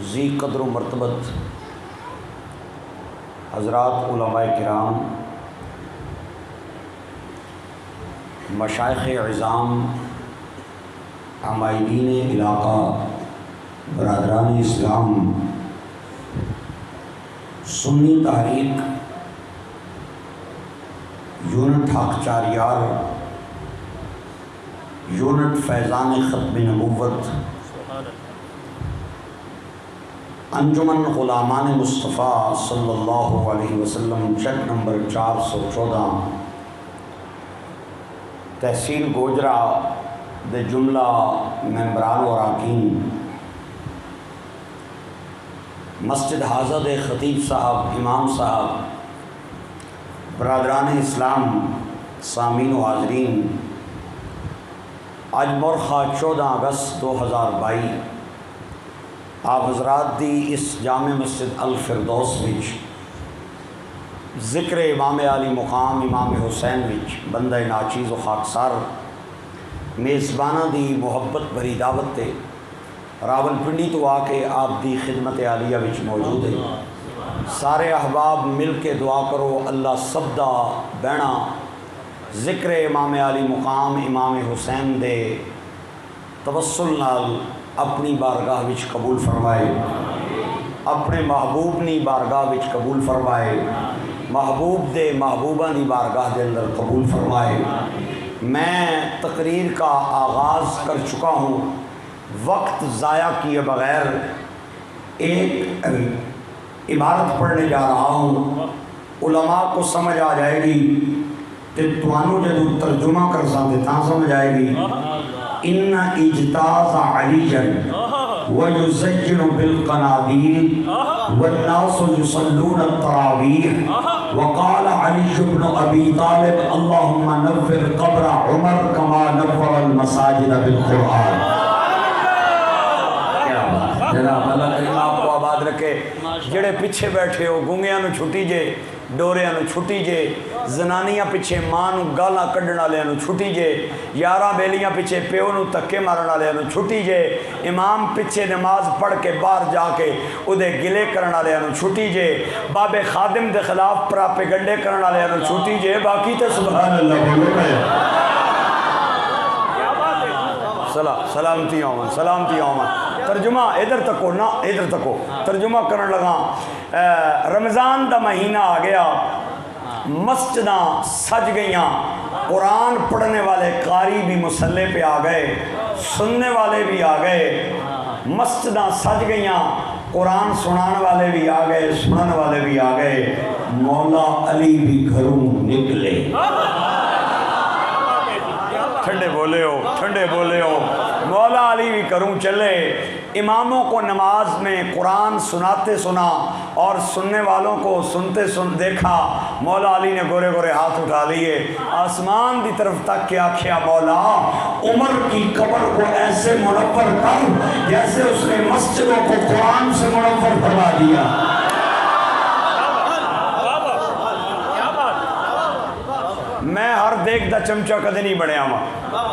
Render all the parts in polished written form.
ذی قدر و مرتبت حضرات علماء کرام، مشائخ عظام، عمائدین علاقہ، برادران اسلام، سنی تحریک یونٹ حق چاریار، یونٹ فیضان ختم نبوت، انجمن غلامان مصطفیٰ صلی اللہ علیہ وسلم، چیک نمبر 414، تحصیل گوجرا دے جملہ ممبران و اراکین، مسجد حاضہ دے خطیب صاحب، امام صاحب، برادران اسلام، سامعین و حاضرین، آج مرخہ 14 اگست 2022 آپ حضرات دی اس جامع مسجد الفردوس وچ ذکر امام علی مقام امام حسین وچ بندہ ناچیز و خاکسار میزبانہ دی محبت بھری دعوت تے راول پنڈی تو آ کے آپ دی خدمت عالیہ وچ موجود ہے۔ سارے احباب مل کے دعا کرو اللہ سب دا بہنا ذکر امام علی مقام امام حسین دے توسل نال اپنی بارگاہ وچ قبول فرمائے، اپنے محبوب نی بارگاہ وچ قبول فرمائے، محبوب دے محبوبہ دی بارگاہ دے اندر قبول فرمائے۔ میں تقریر کا آغاز کر چکا ہوں، وقت ضائع کیے بغیر ایک عبارت پڑھنے جا رہا ہوں، علماء کو سمجھ آ جائے گی کہ توانو جدو ترجمہ کر سکتے تاں سمجھ آئے گی۔ ان اجتاز علیجا ویزجن بالقنادیل والناس یصلون التراویح وقال علی بن ابی طالب اللہم نور قبر عمر کما نور المساجد بالقرآن۔ جناب اللہ کریم آپ کو آباد رکھے۔ جڑے پیچھے بیٹھے ہو گنگیاں نو چھٹی جے، ڈوریاں نو چھٹی جے، زنانیاں پیچھے ماں نو گالاں کڈن والیاں نو چھٹی جے، یاراں بیلیاں پیچھے پیو نو تکے مارن والیاں نو چھٹی جے، امام پیچھے نماز پڑھ کے باہر جا کے اودے گلے کرن والیاں نو چھٹی جے، باب خادم دے خلاف پراپیگنڈے کرن والیاں نو چھٹی جے، باقی تے سبحان اللہ بولو ہے۔ سلامتی آمن، سلامتی آمن۔ ترجمہ ادھر تکو نا، ادھر تکو ترجمہ کرن لگا۔ رمضان دا مہینہ آ گیا، مسجداں سج گئیاں، قرآن پڑھنے والے قاری بھی مسلح پہ آ گئے، سننے والے بھی آ گئے، مسجداں سج گئیاں، قرآن سنان والے بھی آ گئے، سنن والے بھی آ گئے، مولا علی بھی گھروں نکلے۔ ٹھنڈے بولے ہو، ٹھنڈے بولے ہو۔ مولا علی بھی کروں چلے، اماموں کو نماز میں قرآن سناتے سنا اور سننے والوں کو سنتے دیکھا۔ مولا علی نے گورے گورے ہاتھ اٹھا لیے، آسمان دی طرف تک کیا کیا، مولا عمر کی قبر کو ایسے منور کر جیسے اس نے مسجدوں کو قرآن سے منور فرما دیا۔ میں ہر دیکھ دا چمچہ کدے نہیں بڑھیا ہوں،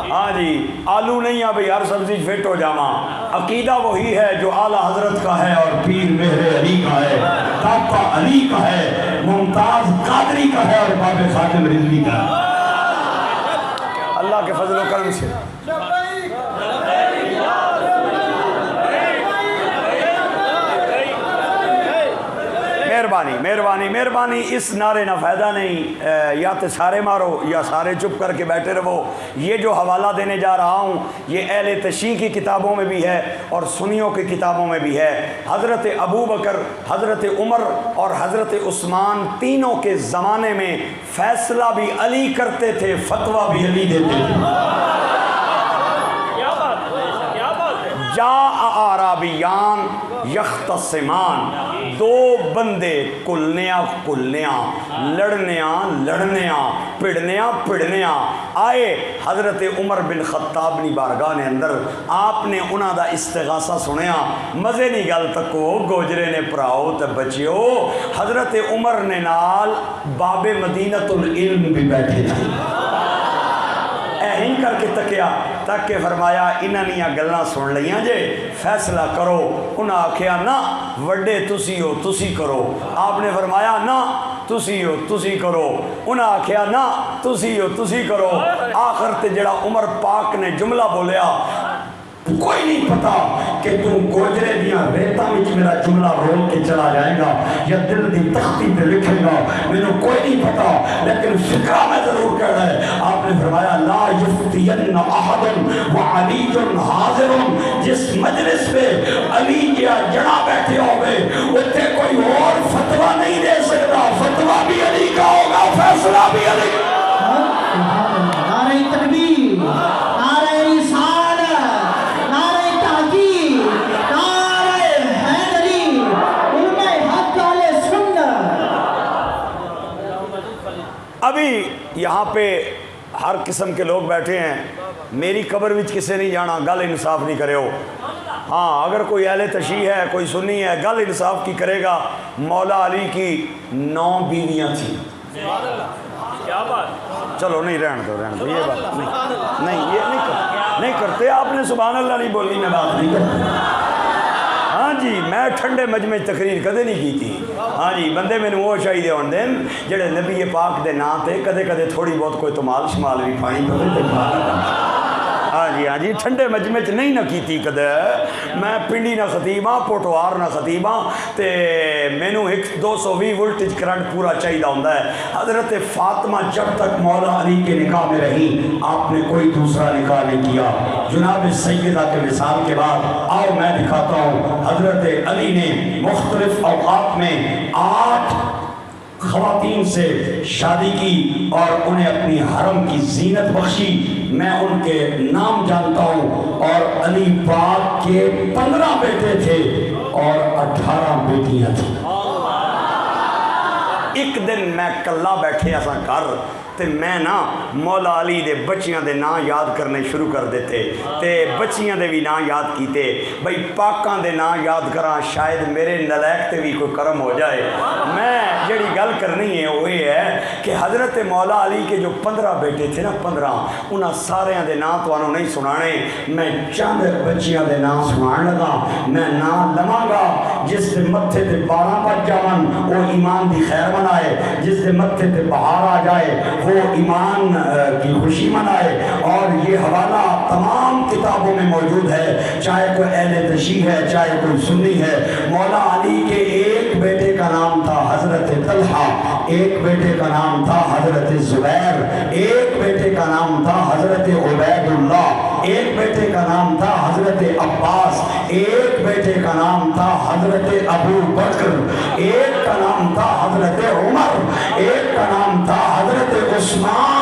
ہاں جی آلو نہیں ہے بھئی ہر سبزی فٹ ہو جاواں۔ عقیدہ وہی ہے جو اعلیٰ حضرت کا ہے اور پیر مہر علی کا ہے، داتا علی کا ہے، ممتاز قادری کا ہے اور باب خاتم رضوی کا ہے۔ اللہ کے فضل و کرم سے مہربانی مہربانی مہربانی۔ اس نعرے نہ فائدہ نہیں، یا تو سارے مارو یا سارے چپ کر کے بیٹھے رہو۔ یہ جو حوالہ دینے جا رہا ہوں یہ اہل تشیع کی کتابوں میں بھی ہے اور سنیوں کی کتابوں میں بھی ہے۔ حضرت ابو بکر، حضرت عمر اور حضرت عثمان تینوں کے زمانے میں فیصلہ بھی علی کرتے تھے، فتویٰ بھی علی دیتے تھے۔ جاء اعرابیان یختصمان، دو بندے کلنیاں لڑنیاں پڑھنیاں آئے حضرت عمر بن خطاب نی بارگاہ نے اندر، آپ نے انہاں دا استغاثہ سنیا۔ مزے نہیں گل تکو گوجرے نے پراؤ تے بچیو، حضرت عمر نے نال باب مدینۃ العلم بھی بیٹھے تھے۔ ہند کر کے تکیا، تک کے فرمایا انہاں دیاں گلاں سن لیاں جے، فیصلہ کرو۔ انہاں آکھیا نا وڈے تسی ہو تسی کرو۔ آپ نے فرمایا نا تسی ہو تسی کرو۔ انہاں آکھیا نا تسی ہو تسی کرو۔ آخر تے جڑا عمر پاک نے جملہ بولیا، کوئی نہیں پتا کہ تم گوجرے دیاں ریتاں وچ میرا جملہ رول کے چلا جائے گا یا دل دی تختی پہ لکھے گا، مینوں کوئی نہیں پتا، لیکن فکرہ میں ضرور کہہ رہا ہے۔ آپ نے فرمایا لا یفتین احد وعلی حاضر، جس مجلس پہ علی یا جڑا بیٹھے ہوئے اتنے کوئی اور فتویٰ نہیں دے سکتا، فتویٰ بھی علی کا ہوگا، فیصلہ بھی علی کا۔ نعرہ تکبیر، نعرہ رسالت، نعرہ تحقیق، نعرہ حیدری، علماء حق اہل سنت۔ ابھی یہاں پہ ہر قسم کے لوگ بیٹھے ہیں، میری قبر وچ کسے نہیں جانا، گل انصاف نہیں کرے ہو۔ ہاں اگر کوئی اہل تشیع ہے، کوئی سنی ہے، گل انصاف کی کرے گا۔ مولا علی کی 9 بیویاں تھیں۔ کیا بات، چلو نہیں رہن دو یہ بات نہیں یہ نہیں کرتے آپ نے سبحان اللہ نہیں بولی، میں بات نہیں کرتا۔ ہاں جی میں ٹھنڈے مجمع تقریر کدے نہیں کی تھی۔ ہاں جی بندے میں وہ چاہیے ہون دین جڑے نبی پاک دے نام تے کدے کدے تھوڑی بہت کوئی تمال شمال بھی پانی پہ۔ ہاں جی ٹھنڈے مجمع چ نہیں نہ کیتی کدے۔ میں پنڈی نہ خطیب ہاں، پوٹوار نہ خطیب ہاں، تے مینوں 220 وولٹیج کرنٹ پورا چاہیے ہوندا ہے۔ حضرت فاطمہ جب تک مولا علی کے نکاح میں رہی، آپ نے کوئی دوسرا نکاح نہیں کیا۔ جناب سیدہ کے مثال کے بعد آؤ میں دکھاتا ہوں، حضرت علی نے مختلف اوقات میں 8 خواتین سے شادی کی اور انہیں اپنی حرم کی زینت بخشی۔ میں ان کے نام جانتا ہوں، اور علی پاک کے 15 بیٹے تھے اور 18 بیٹیاں تھیں۔ ایک دن میں کلا بیٹھے ایسا کر تے میں نا مولا علی دے بچیاں دے نا یاد کرنے شروع کر دیتے، تے بچیاں دے بھی نا یاد کیتے، بھئی پاکاں دے نا یاد کراں شاید میرے نلائق تے بھی کوئی کرم ہو جائے۔ میں جڑی گل کرنی ہے وہ یہ ہے کہ حضرت مولا علی کے جو 15 بیٹے تھے نا 15، انہاں سارے دے نا تو انہوں نہیں سنانے، میں چند بچیاں دے نا سنان لگا۔ میں نا لواں گا جس دے متھے تے 12 بج جاون وہ ایمان دی خیر منائے، جس دے متھے تے بہار آ جائے وہ ایمان کی خوشی منائے۔ اور یہ حوالہ تمام کتابوں میں موجود ہے، چاہے کوئی اہل تشیع ہے چاہے کوئی سنی ہے۔ مولا علی کے ایک بیٹے کا نام تھا حضرت طلحہ، ایک بیٹے کا نام تھا حضرت زبیر، ایک بیٹے کا نام تھا حضرت عبید اللہ، ایک بیٹے کا نام تھا حضرت عباس، ایک بیٹے کا نام تھا حضرت ابو بکر، ایک کا نام تھا حضرت عمر، ایک کا نام تھا حضرت عثمان۔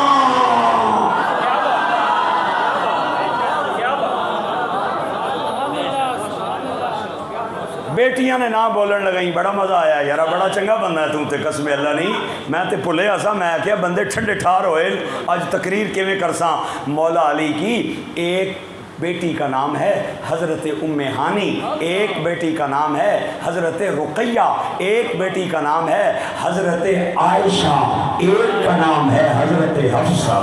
بیٹیاں نے نہ بولن لگائیں، بڑا مزہ آیا یارا، بڑا چنگا بندہ ہے تم تے، قسم اللہ نہیں میں تے بھلے آسا، میں کیا بندے ٹھنڈے ٹھار ہوئے اج تقریر کیویں کرساں۔ مولا علی کی ایک بیٹی کا نام ہے حضرت ام ہانی، ایک بیٹی کا نام ہے حضرت رقیہ، ایک بیٹی کا نام ہے حضرت عائشہ، ایک کا نام ہے حضرت حفصہ۔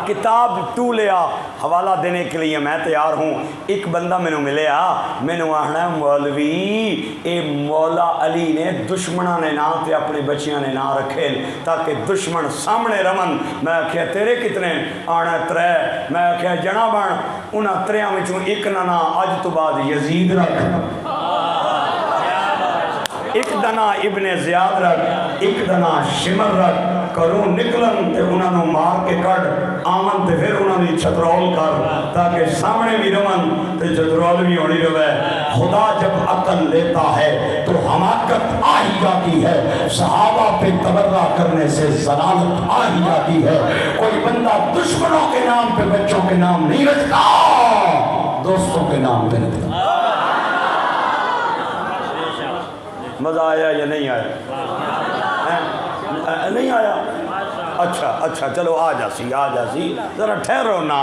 کتاب تو لیا حوالہ دینے کے لیے میں تیار ہوں۔ ایک بندہ میں نے ملیا، میں نے آہنا مولوی اے مولا علی نے دشمنہ نے نا تے اپنے بچیاں نے نا رکھے تاکہ دشمن سامنے رمن۔ میں کہا تیرے کتنے؟ آنا 3۔ میں کہا جنا بان انہاں 3 میں چون ایک نا اج تو بعد یزید رکھ، ایک دنا ابن زیاد رکھ، ایک دنا شمر رکھ، کروں نکلن تے انہاں نو مار کے کڑ آمن تے پھر انہاں نے چھترول کر تاکہ سامنے بھی رمن تے چھترول بھی ہونی روے۔ خدا جب عقل لیتا ہے تو حماقت آ ہی جاتی ہے، صحابہ پہ تبرہ کرنے سے ضلالت آ ہی جاتی ہے۔ کوئی بندہ دشمنوں کے نام پہ بچوں کے نام نہیں رکھتا، دوستوں کے نام پہ رکھتا۔ مزہ آیا یا نہیں آیا؟ نہیں آیا؟ اچھا چلو آ جاسی ذرا ٹھہرو نا۔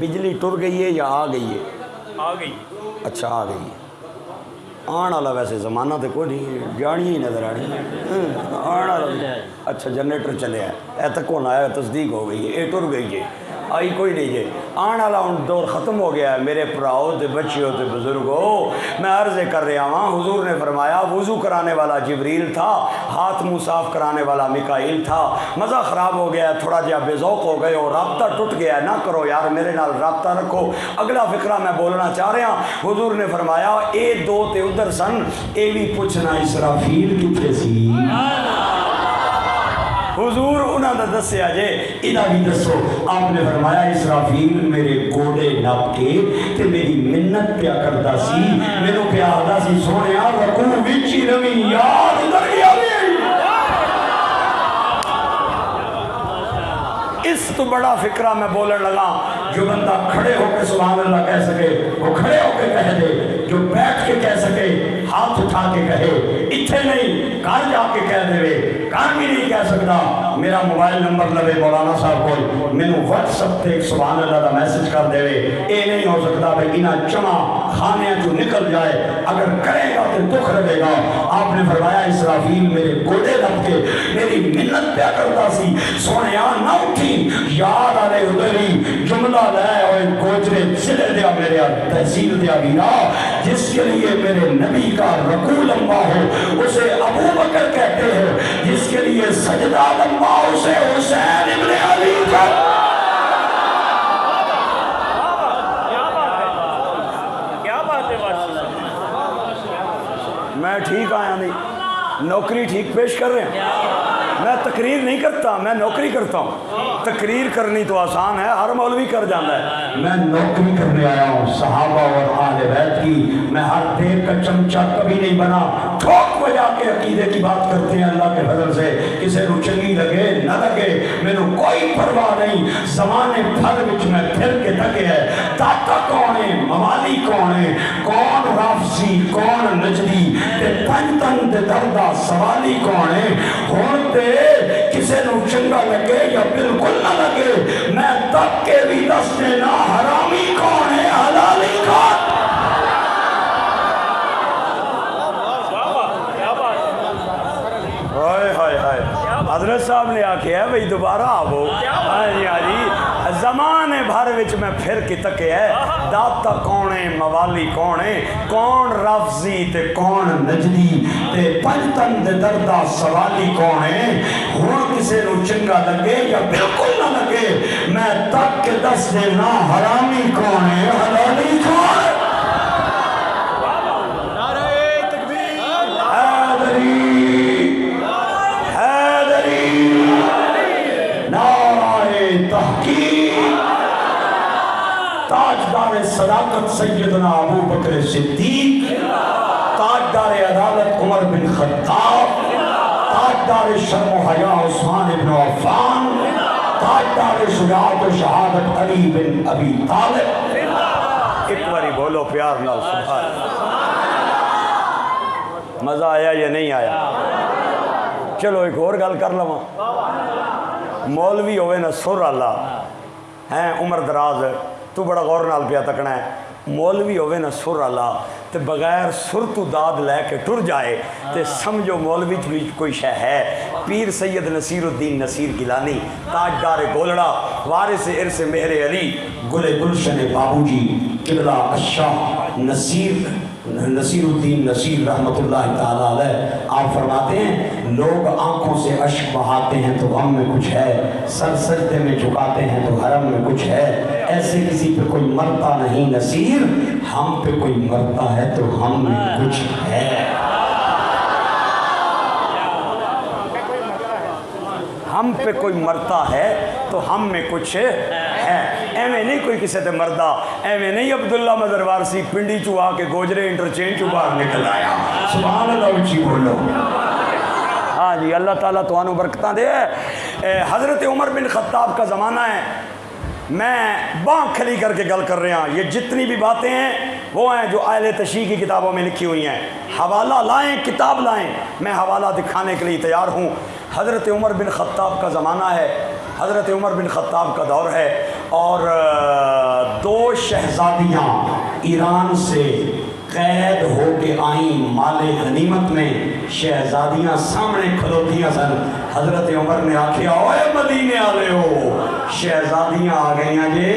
بجلی ٹر گئی ہے یا آ گئی ہے؟ آ گئی. اچھا آ گئی ہے. آن والا ویسے زمانہ تو کوئی نہیں, جانیاں ہی نظر آنی آن والا. اچھا جنریٹر چلے ہے, اے تک ہونا ہے, تصدیق ہو گئی ہے, اے ٹر گئی ہے, آئی کوئی نہیں جے. آن والا ہوں دور ختم ہو گیا ہے. میرے پراؤ تے بچیوں تے بزرگوں, میں عرض کر رہا ہوں, حضور نے فرمایا وضو کرانے والا جبریل تھا, ہاتھ منہ صاف کرانے والا میکائیل تھا. مزہ خراب ہو گیا ہے, تھوڑا جہا بے ذوق ہو گئے ہو, رابطہ ٹوٹ گیا ہے, نہ کرو یار, میرے نال رابطہ رکھو. اگلا فقرہ میں بولنا چاہ رہا ہوں. حضور نے فرمایا اے دو تے ادھر سن, اے بھی پوچھنا اسرافیل کتنے سی. حضور انہاں دا دسیا جے, ادھا بھی دسو. آپ نے فرمایا اسرافیل میرے گوڑے نپ کے تے میری منت پیا کردا سی, میرے پیا آدھا سی سونیا رکوع وچ ہی روی یار ادھر گیا بھی. اس تو بڑا فکرہ میں بولن لگا, جو بندہ کھڑے ہو کے سبحان اللہ کہہ سکے وہ کھڑے ہو کے کہہ دے, جو بیٹھ کے کہہ سکے ہاتھ اٹھا کے کہے, اتھے نہیں گھر جا کے کہہ دے, گھر بھی نہیں کہہ سکتا. میرا موبائل نمبر لوے مولانا صاحب کو, مینوں واٹس ایپ تے سبحان اللہ دا میسج کر دے. اے نہیں ہو سکتا بھائی انہاں چما کھانے جو نکل جائے, اگر کرے گا تو دکھ رہے گا. آپ نے فرمایا اسرافیل میرے گوڑے لگ کے میری منت پیا کرتا سی, سونیا نہ اٹھی یاد آلے ادھری جملہ لائے ہوئے گوجرے ضلع دیا میرے تحصیل دیا گیا, جس کے لیے میرے نبی کا رکوع لمبا ہو اسے ابو بکر کہتے ہیں, جس کے لیے سجدہ لمبا اسے حسین ابن علی کا. میں ٹھیک آیا نہیں, نوکری ٹھیک پیش کر رہے ہیں. میں تقریر نہیں کرتا, میں نوکری کرتا ہوں. تقریر کرنی تو آسان ہے, ہر مولوی کر جاتا ہے. میں نوکری کرنے آیا ہوں صحابہ اور اہل بیت کی. میں ہر دیر کا چمچہ کبھی نہیں بنا. ٹھوک بجا کے عقیدے کی بات کرتے ہیں اللہ کے فضل سے, کسی کو چنگی لگے نہ لگے میرے کوئی پرواہ نہیں. زمانے بھر وچ میں پھر کے تکے ہے, داتا کون ہے, موالی کون ہے, کون رافضی کون نجدی, تے پنجتن تے دردہ سوالی کون ہے. ہون تے کسے نو چنگا لگے یا بالکل نہ لگے, میں تک کے بھی دس دینا حرامی کون ہے حلالی کون. حضرت صاحب نے آکھے ہے بھئی دوبارہ آبو. زمانے بھر وچ میں پھر کی تکے ہے, داتا کون ہے, موالی کون ہے, کون رافضی تے کون نجدی, تے پنجتن دے دردہ سوالی کون ہے. ہون کسے نو چنگا لگے یا بالکل نہ لگے, میں تک کے دس دینا حرامی کون ہے حلالی کون ہے. تاجدار صداقت سیدنا ابو بکر صدیق, تاجدار عدالت عمر بن خطاب, تاجدار شرم و حیا عثمان بن عفان, تاجدار شجاعت و شہادت علی بن ابی طالب. ایک باری بولو پیار نال سبحان. مزہ آیا یا نہیں آیا؟ چلو ایک اور گل کر لواں. مولوی ہوئے نا سر اللہ ہیں, عمر دراز, تو بڑا غور نال پیا تکنا ہے. مولوی ہوئے نا سر اللہ تے بغیر سر تو داد لے کے ٹر جائے تے سمجھو مولوی بھی کوئی شے ہے. پیر سید نصیر الدین نصیر گیلانی, تاجدار گولڑا, وارث ارث مہر علی, گل گلشن بابو جی قبلہ الشاہ نصیر الدین نصیر رحمت اللہ تعالیٰ علیہ. آپ فرماتے ہیں لوگ آنکھوں سے اشک بہاتے ہیں تو غم میں کچھ ہے, سر سجدے میں جھکاتے ہیں تو حرم میں کچھ ہے. ایسے کسی پہ کوئی مرتا نہیں نصیر, ہم پہ کوئی مرتا ہے تو ہم میں کچھ ہے. ہم پہ کوئی مرتا ہے تو ہم میں کچھ ہے. ایویں نہیں کوئی کسی تے مردہ, ایویں نہیں عبداللہ مدر وارسی پنڈی چو آ کے گوجرے انٹرچینج چو باہر نکل آیا. سبحان اللہ اچھی بولو. ہاں جی اللہ تعالیٰ تو آنو برکتاں دے. حضرت عمر بن خطاب کا زمانہ ہے, میں بانک کھلی کر کے گل کر رہا ہوں. یہ جتنی بھی باتیں ہیں وہ ہیں جو اہل تشیع کی کتابوں میں لکھی ہوئی ہیں. حوالہ لائیں, کتاب لائیں, میں حوالہ دکھانے کے لیے تیار ہوں. حضرت عمر بن خطاب کا زمانہ ہے, حضرت عمر بن خطاب کا دور ہے. اور 2 شہزادیاں ایران سے قید ہو کے آئیں مال غنیمت میں، شہزادیاں سامنے کھلوتیاں سن، حضرت عمر نے آکھیا اوے مدینے آلے ہو، شہزادیاں آ گئیاں جے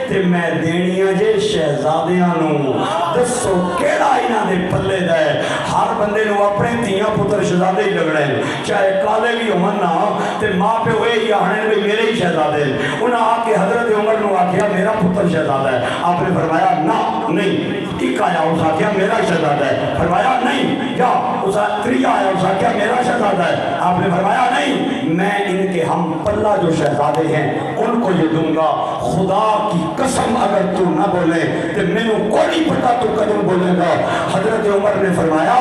تے میں دینیاں جے شہزادیاں نو، دسو کیڑا انہاں دے پلے دا ہے؟ ہر بندے نو اپنے تیاں پتر شہزادے ہی لگڑے ہیں، چاہے کالے بھی ہون نا تے ماں پہ ہوئے ہی آہنے بھی میرے ہی شہزادے ہیں۔ انہاں آ کے حضرت عمر نو آکھیا میرا پتر شہزادہ ہے، آپ نے فرمایا نا نہیں، ایک آیا اس آکھیا میرا شہزادہ ہے، فرمایا نہیں، یا اس تریہ آیا اس آکھیا میرا شہزادہ ہے، آپ نے فرمایا نہیں، میں ان کے ہم پلہ جو شہزادے ہیں ان کو یہ دوں گا، خدا کی قسم اگر تو نہ بولے تو میں نے کوئی پتا تو قدم بولے گا۔ حضرت عمر نے فرمایا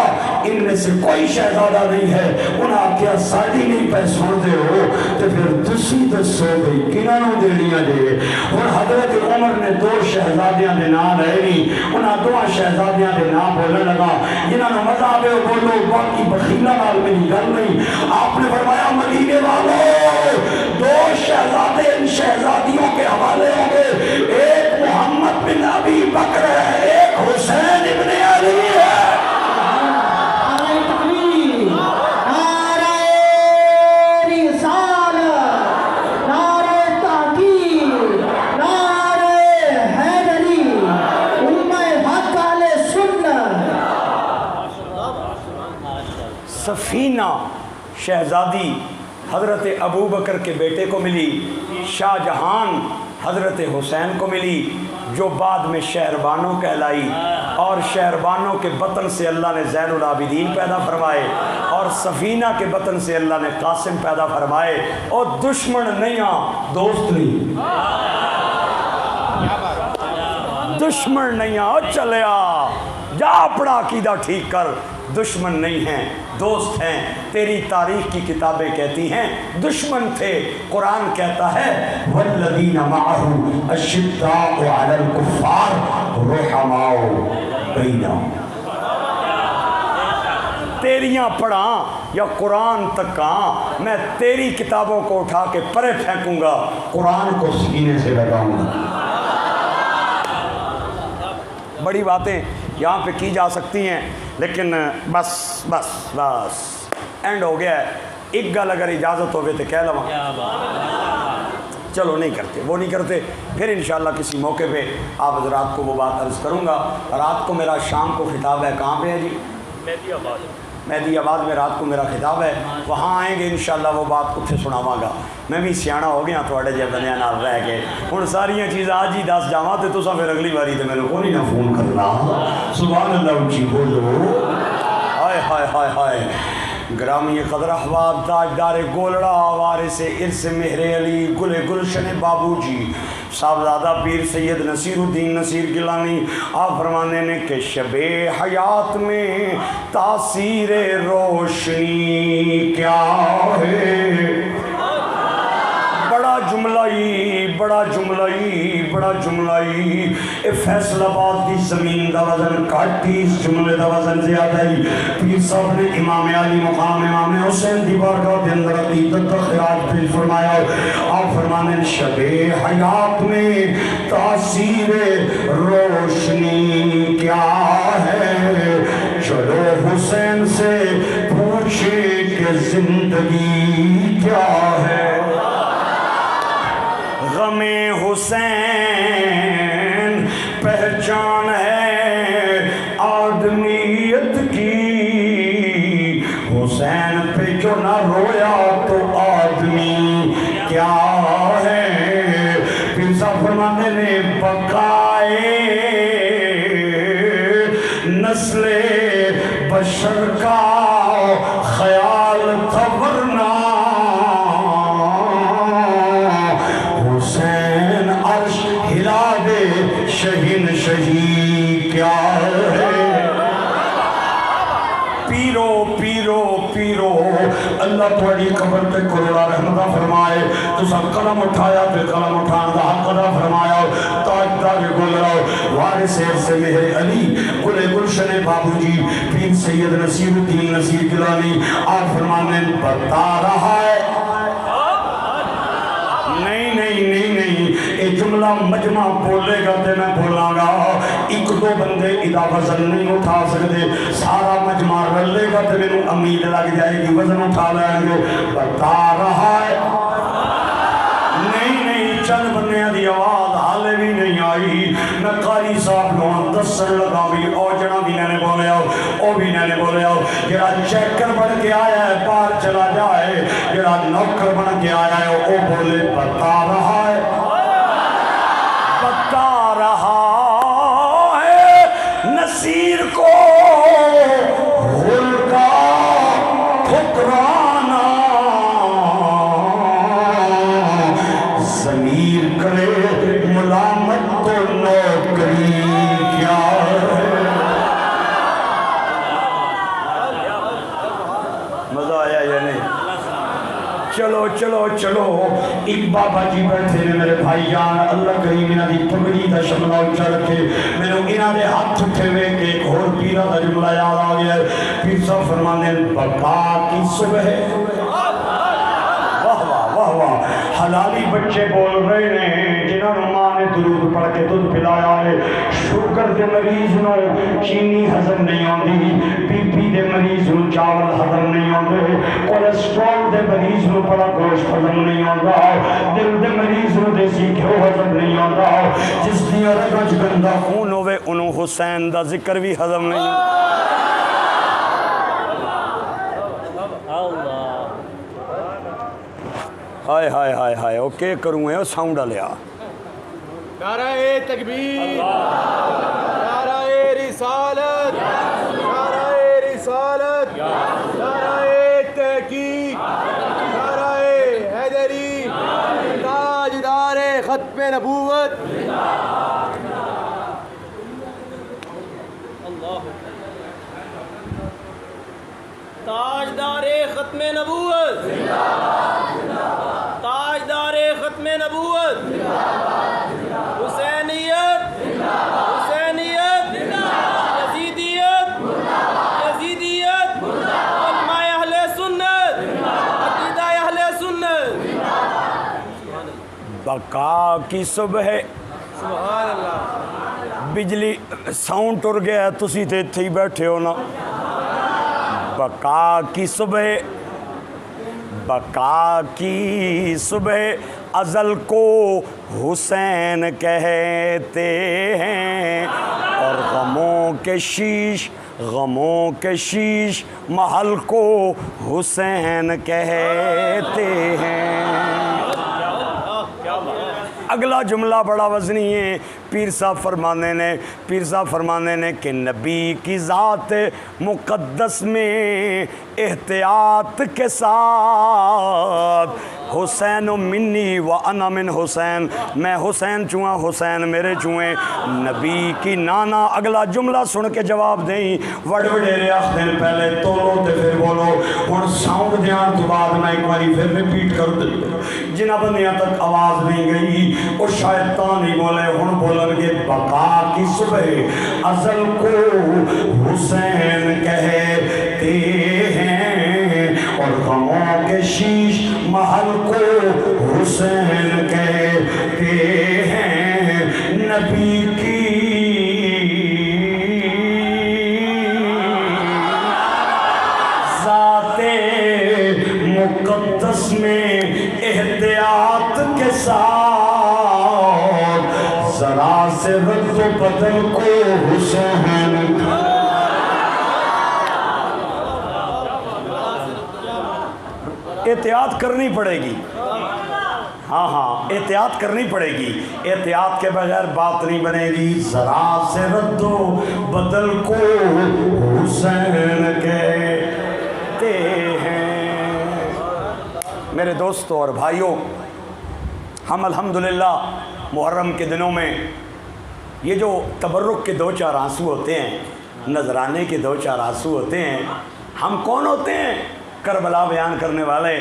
ان میں سے کوئی شہزادہ نہیں ہے، انہاں کیا ساڑی نہیں پہ سن دے ہو تو پھر تسی دسو گئی کنانوں دے لیا دے۔ اور حضرت عمر نے 2 شہزادیاں دے نام رہے نہیں، انہاں 2 شہزادیاں دے نام بولنے لگا، جنہاں نے مذہب بولو باقی بخیلہ نال میری گل نہیں۔ آپ نے فرمایا مدینے والوں 2 شہزادے ان شہزادیوں کے حوالے ہوں گے، ایک محمد بن ابی بکر ہے، ایک حسین ابن علی ہے۔ نعرہ تکبیر، نعرہ رسالت، نعرہ تحقیق، نعرہ حیدری، امہ حق اہل سنت۔ سفینہ شہزادی حضرت ابو بکر کے بیٹے کو ملی، شاہ جہان حضرت حسین کو ملی، جو بعد میں شہربانوں کہلائی، اور شہربانوں کے بطن سے اللہ نے زین العابدین پیدا فرمائے، اور سفینہ کے بطن سے اللہ نے قاسم پیدا فرمائے۔ اور دشمن نہیں ہاں دوست نہیں، دشمن نہیں ہاں چلے آ جا اپنا عقیدہ ٹھیک کر، دشمن نہیں ہیں دوست ہیں۔ تیری تاریخ کی کتابیں کہتی ہیں دشمن تھے، قرآن کہتا ہے والذین معه اشداء علی الکفار رحماء بینہم۔ تیریاں پڑھاں یا قرآن تک کہاں، میں تیری کتابوں کو اٹھا کے پرے پھینکوں گا، قرآن کو سینے سے لگاؤں گا۔ بڑی باتیں یہاں پہ کی جا سکتی ہیں لیکن بس اینڈ ہو گیا ہے۔ ایک گل اگر اجازت ہوگی تو کہہ لوں، چلو نہیں کرتے، وہ نہیں کرتے، پھر انشاءاللہ کسی موقع پہ آپ حضرات کو وہ بات عرض کروں گا۔ رات کو میرا شام کو خطاب ہے، کہاں پہ ہے جی؟ مہدی آباد میں رات کو میرا خطاب ہے، وہاں آئیں گے انشاءاللہ وہ بات اتنے سناواں گا۔ میں بھی سیاح ہو گیا تھوڑے جے بندیاں نال رہ کے، ہن ساریاں چیزیں آج ہی دس جاواں تے تساں پھر اگلی باری تے میرے کو نہیں نہ فون کرنا۔ سبحان اللہ اونچی بولو، ہائے ہائے ہائے ہائے۔ گرامی قدر احباب تاجدار گولڑا وارث ارث مہر علی گل گلشن بابو جی صاحبزادہ پیر سید نصیر الدین نصیر گیلانی، آپ فرمانے نے کہ شب حیات میں تاثیر روشنی کیا ہے۔ بڑا جملہی اے فیصل آباد دی زمین دا وزن کاٹی، اس جملے دا وزن زیادہ ہی۔ پیر صاحب نے امام علی مقام امام حسین دی بارگاہ دے اندر عقیدت کا خراج پیش فرمایا۔ آپ فرمانے شب حیات میں تاثیر روشنی کیا ہے، چلو حسین سے پوچھیں کہ زندگی کیا ہے۔ غم حسین پہچان ہے آدمیت کی، حسین پہ جو نہ رویا تو آدمی کیا ہے۔ پھر صاحب فرمانے نے بقائے نسل بشر کا خیال تھا، ورنہ شہین شہی کیا ہے۔ پیرو اللہ تھوڑی قبر پہ کروڑا رحمتہ فرمائے، تو سب قلم اٹھایا پھر قلم اٹھان دا حق ادا فرمایا۔ تاجدار گلرا وارث ارث مہر علی گل گلشن بابو جی پیر سید نصیر الدین نصیر گیلانی، آپ فرمانے بتا رہا ہے نہیں اے جملہ مجمع بولے گا تے میں بولاں گا، ایک دو بندے ادا وزن نہیں اٹھا سکتے، سارا مجمع رلے گا تے میرے امید لگ جائے گی وزن اٹھا لیں گے۔ بتا رہا ہے نہیں چند بندیاں دی آواز حالے بھی نہیں آئی، میں قاری صاحب کو دسن لگا بھی او جنا بھی نے بولے آؤ، او بھی نے بولے آؤ، جڑا چیکر بن کے آیا ہے باہر چلا جائے، جڑا نوکر بن کے آیا ہے او بولے بتا رہا ہے نصیر کو غل کا ٹھکرانا، ضمیر کرے ملامت تو نوکری کیا ہے۔ مزہ آیا یا نہیں؟ چلو چلو چلو، ایک بابا جی بیٹھے نے میرے بھائی جان، اللہ کریم انہاں دی پگڑی دا شملہ اچھا رکھے، میں نے انہاں دے ہاتھ اٹھے ہوئے کہ ایک اور پیرا دا جملہ یاد آ گیا ہے۔ پیر صاحب فرمانے بقا کی صبح، واہ واہ واہ واہ، حلالی بچے بول رہے ہیں جنہاں نے ماں نے درود پڑھ کے دودھ پلایا ہے، شوگر دے مریض نو چینی ہضم نہیں آندی، بی پی دے مریض نو چاول ہضم نہیں آندے، کولیسٹرول دے مریض نو بڑا گوشت ہضم نہیں آندا، دل دے مریض نو دیسی گھیو ہضم نہیں آندا، جس دی رگاں وچ گندا خون ہوے انہوں حسین دا ذکر بھی ہضم نہیں آندا۔ ہائے ہائے ہائے ہائے، اوکے کروں ہے ساؤنڈ لیا۔ نعرہ تکبیر، نعرہ رسالت، نعرہ رسالت، نعرہ تحقیق، نعرہ حیدری، تاجدار ختم نبوت۔ تاجدار ختم نبوت، تاجدار ختم نبوت، حسینیت، حسینیت، یزیدیت، یزیدیت، علماء اہل سنت، عقیدہ اہل سنت۔ بقا کی صبح، سبحان اللہ۔ بجلی ساؤنڈ ٹر گیا، تسی تے اتھے ہی بیٹھے ہو نا۔ بقا کی صبح، بقا کی صبح ازل کو حسین کہتے ہیں، اور غموں کے شیش، غموں کے شیش محل کو حسین کہتے ہیں۔ اگلا جملہ بڑا وزنی ہے، پیر صاحب فرمانے نے کہ نبی کی ذات مقدس میں احتیاط کے ساتھ حسین منی و انا من حسین، میں حسین چوہاں حسین میرے چوہیں، نبی کی نانا۔ اگلا جملہ سن کے جواب دیں، وڑ وڈیرے آخر پہلے تولو تے پھر بولو، ہن ساؤنڈ دیان تو بعد میں ایک باری پھر ریپیٹ کر دیں، جنہ بندیاں تک آواز نہیں گئی وہ شاید تا نہیں بولے، ہن بولن گے بقا کی صبح ازل کو حسین کہتے ہیں، اور غموں کے شیش محل کو حسین کہتے ہیں، نبی کی ذات مقدس میں احتیاط کے ساتھ ذرا سے رد و بدل کو حسین کا۔ احتیاط کرنی پڑے گی، ہاں احتیاط کرنی پڑے گی، احتیاط کے بغیر بات نہیں بنے گی۔ ذرا سے رد و بدل کو حسین کہتے ہیں۔ میرے دوستوں اور بھائیوں، ہم الحمدللہ محرم کے دنوں میں یہ جو تبرک کے دو چار آنسو ہوتے ہیں، نذرانے کے دو چار آنسو ہوتے ہیں، ہم کون ہوتے ہیں؟ کربلا بیان کرنے والے۔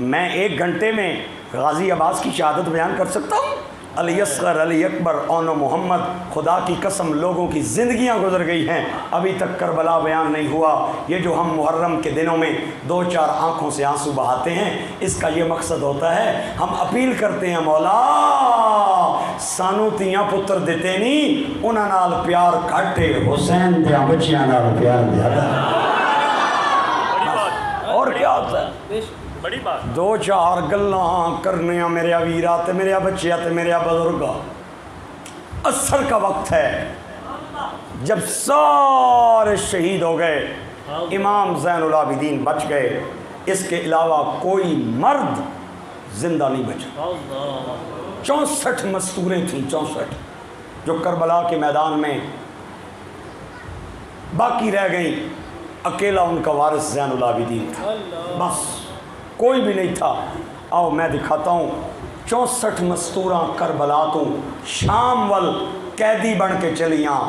میں 1 گھنٹے میں غازی عباس کی شہادت بیان کر سکتا ہوں؟ علی اصغر، علی اکبر، اون و محمد، خدا کی قسم لوگوں کی زندگیاں گزر گئی ہیں، ابھی تک کربلا بیان نہیں ہوا۔ یہ جو ہم محرم کے دنوں میں 2-4 آنکھوں سے آنسو بہاتے ہیں، اس کا یہ مقصد ہوتا ہے، ہم اپیل کرتے ہیں مولا سانو تیاں پتر دیتے نہیں، انہاں نال پیار گھٹے، حسین دیاں بچیاں نال پیار زیادہ۔ اور کیا ہوتا ہے؟ بڑی بات۔ دو چار گلاں کرنے میرے ویرا تے میرے بچے تے میرے بزرگا، عصر کا وقت ہے جب سارے شہید ہو گئے، امام زین العابدین بچ گئے، اس کے علاوہ کوئی مرد زندہ نہیں بچا۔ 64 مستوریں تھیں، 64 جو کربلا کے میدان میں باقی رہ گئیں، اکیلا ان کا وارث زین العابدین تھا، بس کوئی بھی نہیں تھا۔ آؤ میں دکھاتا ہوں، 64 مستوراں کربلا تو شام وال قیدی بن کے چلیاں،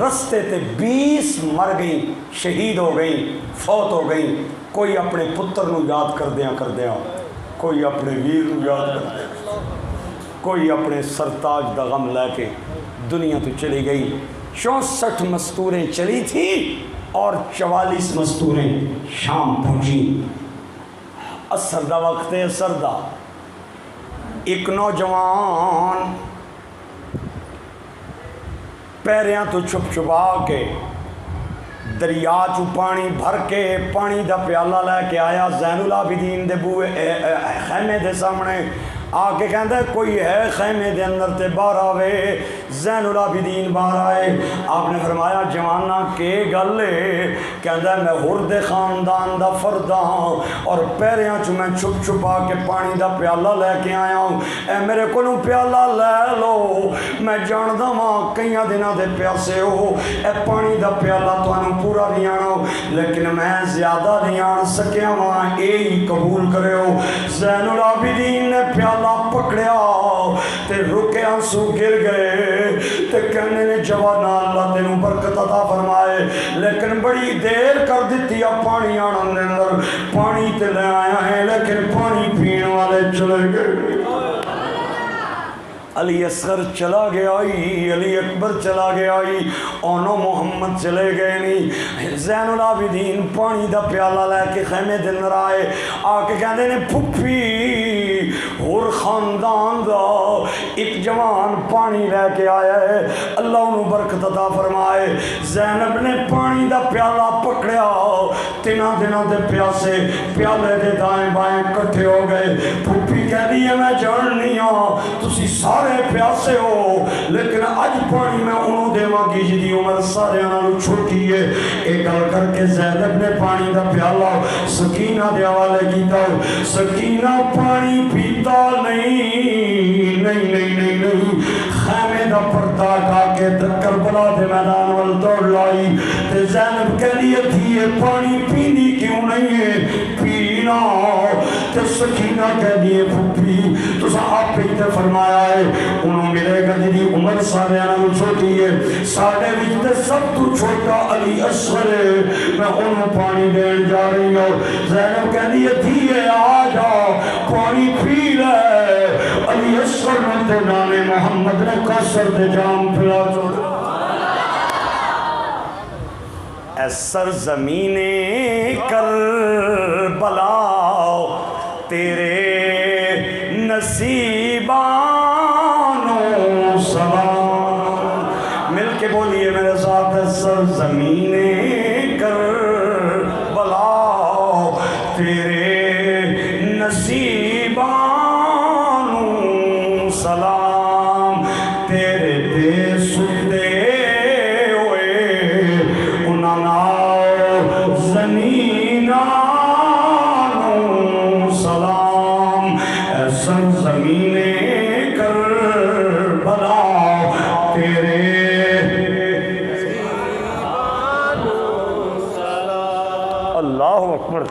رستے تے 20 مر گئیں، شہید ہو گئیں، فوت ہو گئیں۔ کوئی اپنے پتر نو یاد کر دیا، کوئی اپنے ویر نو یاد کر دیا، کوئی اپنے سرتاج دا غم لے کے دنیا تو چلی گئی۔ 64 مستوریں چلی تھی اور 44 مستوریں شام پہنچی۔ عصر دا وقت ہے، عصر دا ایک نوجوان پیریاں تو چھپ چھپا کے دریا چو پانی بھر کے پانی دا پیالہ لے کے آیا زین العابدین دے بوئے خیمے دے سامنے آ کے کہندا ہے کوئی ہے خیمے دے اندر تے باہر آوے۔ زین العابدین باہر آئے، آپ نے فرمایا جوانہ کے گل ہے؟ کہندا ہے میں ہر دے خاندان دا فرد ہاں اور پیریاں چو میں چھپ چھپا کے پانی دا پیالہ لے کے آیا ہوں، اے میرے کولوں پیالہ لے لو، میں جاندا ہاں کئیاں دناں دے پیاسے ہو، اے پانی دا پیالہ تانوں پورا نہیں آنا لیکن میں زیادہ نہیں آن سکیا ہاں، اے ہی قبول کرے ہو۔ زین العابدین نے پیالہ پکڑیا تے رکے آنسو گر گئے تے کہنے نے جوانا اللہ تینوں برکت عطا فرمائے، لیکن بڑی دیر کر دیتی ہے پانی آنن دے اندر، پانی تے لے آیا ہے لیکن پانی پین والے چلے گئے۔ علی اصغر چلا گیا ہی، علی اکبر چلا گیا ہی، اونو محمد چلے گئے نہیں۔ زین العابدین پانی دا پیالہ لے کے خیمے دن رائے آ کے کہندے نے پھپھی اور خاندان دا ایک جوان پانی لے کے آیا ہے، اللہ انہوں برکت عطا فرمائے۔ زینب نے پانی دا پیالہ پکڑیا، تینہ دنوں دے پیاسے پیالے دے دائیں بائیں کٹھے ہو گئے۔ پھپھی کہہ دی ہے میں جاننی ہوں تسی سارے پیاسے ہو لیکن اج پانی میں انہوں دے مانگی جدی عمر سارے انہوں چھوٹی ہے۔ ایک گل کر کے زینب نے پانی دا پیالہ سکینہ دے حوالے کیتا، سکینہ پانی پیتا نہیں خیمے دا پردہ اٹھا کے کربلا دے میدان وال دوڑ لائی تے زینب کہہ دی تھی یہ پانی پینی کیوں نہیں ہے، پینا۔ تے سکینہ کہہ دی پھپھی تو آپ پہ تے فرمایا ہے انہوں ملے گا جدی عمر سارے انہوں چھوٹی ہے، ساڑھے وجتے سب تو چھوٹا علی اصغر ہے، میں انہوں پانی دین جا رہی ہوں۔ زینب کہہ دی تھی ہے آ جا پانی پی لے، علی اصغر میں تے نام محمد نے قصر دے جام پلا چھوڑا۔ اے سرزمین کربلا تیرے نصیبانوں سلام، مل کے بولیے میرے ساتھ، سرزمین کربلا تیرے نصیبانوں سلام، تیرے دے سدے ہوئے انہاں زمینانوں سلام، اے سرزمین کربلا تیرے اللہ اکبر۔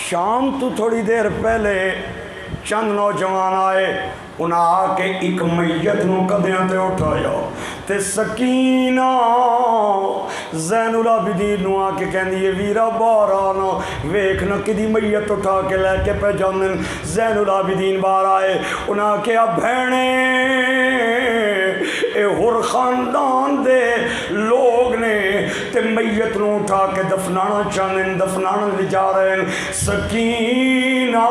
شام تو تھوڑی دیر پہلے چند نوجوان آئے، انہاں آ کے ایک میت نو کدیاں تے اٹھایا تے سکینہ زین العابدین نو آ کے کہندی ہے ویرا باہر آنا ویکھ نہ کدی میت اٹھا کے لے کے پہ جانن۔ زین العابدین باہر آئے، انہاں کہا بہنے اے ہر خاندان دے لوگ نے تے تے میت نو اٹھا کے دفنانا چاہنے دفنانا لے جا رہے ہیں سکینہ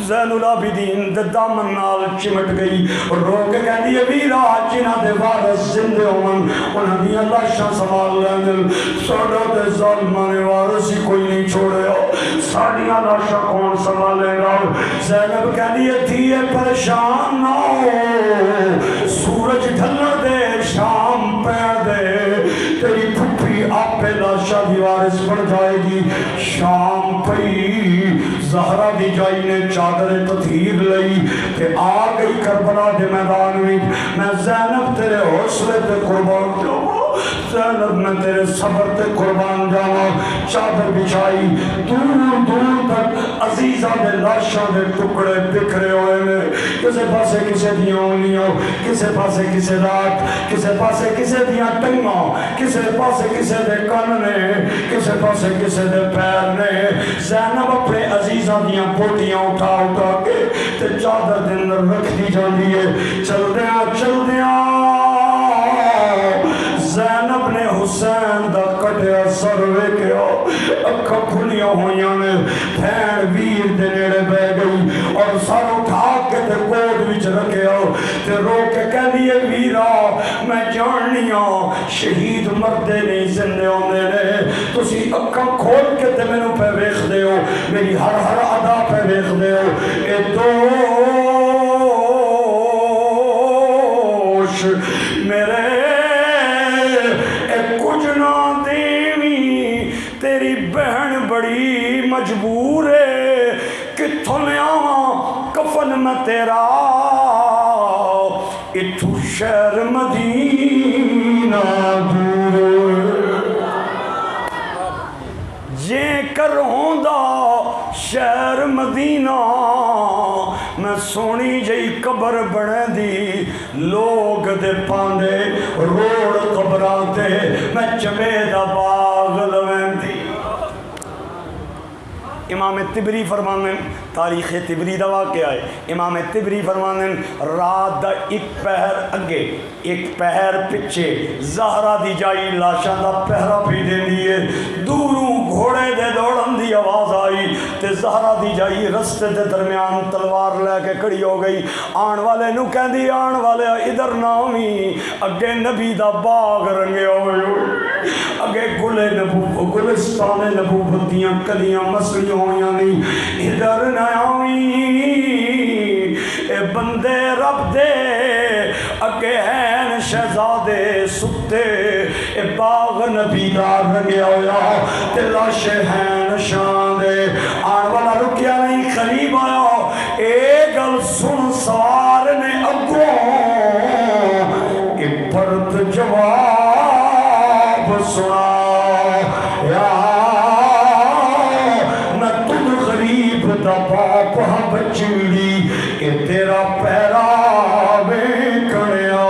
زین العابدین دے دامن نال چمٹ گئی رو کے کہہ دیئے ویرا جنہ دے وارث زندے ہومن انہاں دی لاشاں سنبھال لین ساڈا تے ظالمان وارث ہی کوئی نہیں چھوڑے ہو ساڈیاں لاشاں کون سنبھالے گا زینب کہہ دیئے تھیے پریشان نہ ہو سورج ڈھلنا دے شام پیر دے تیری پھپھی آپ پہ لاشا دی وارث بڑھ جائے گی شام پئی زہرہ دی جائی نے چادر تطہیر لئی کہ آ گئی کربلا دے میدان میں زینب تیرے حوصلے تے قربان جاؤں زینب میں تیرے صبر تے قربان جاؤں چادر بچھائی دور دور تک عزیزہ دے لاشا دے ٹکڑے بکھرے ہوئے میں کسے پاسے کسے دیاں انلیوں کسے پاسے کسے رات کسے پاسے کسے دیاں ٹنگاں کسے پاسے کسے دے کاننے کسے پاسے کسے دے پیر نے زینب اپنے عزیزہ دیاں پوٹیاں اٹھا اٹھا کے تے چادر دن رکھ دی جاندی ہے چل دیاں زینب نے حسین دا کٹیا سر ویکھیا اکھاں کھلیاں ہویاں نے بھین ویر دے نیڑے بہ گئی اور سر اٹھا کے تے گود وچ رکھیا تے رو کے کہہ دیے ویرا میں جاننیاں شہید مردے نہیں زندے ہوندے نے تسی اکھاں کھول کے تے مینوں پہ ویکھ دے ہو میری ہر ہر ادا پہ ویکھ دے ہو اے دوش میرے تیری بہن بڑی مجبور ہے کتھوں لے آواں کفن میں تیرا اتھو شہر مدینہ دور جے کر ہوندا شہر مدینہ میں سونی جئی قبر بنے دی لوگ دے پاندے روڑ قبران تے میں چمیدہ باغ لویں دی امام تبری فرمانے تاریخ تبری دا واقعہ ہے امام تبری فرمانے رات دا ایک پہر اگے ایک پہر پچھے زہرہ دی جائی لاشاں دا پہرہ پی دین دیئے دوروں گھوڑے دے دوڑن دی آواز آئی تے زہرہ دی جائی رستے دے درمیان تلوار لے کے کڑی ہو گئی آن والے نو کہہ دی آن والے ادھر نامی اگے نبی دا باغ رنگے ہوئے اگے گلستان نبوت دیاں کلیاں مسلیاں ہویاں نہیں ادھر نیامی اے بندے رب دے اگے ہیں شہزادے ستے اے باغ نبی دا رنگیا ہویا تے لاشے ہیں نشان دے آن والا رکیا نہیں قریب آیا اے گل سن سوار نے اگوں اے پرت جواب سنا یا دا باپ بچڑی کہ تیرا پیرا ویکھنیا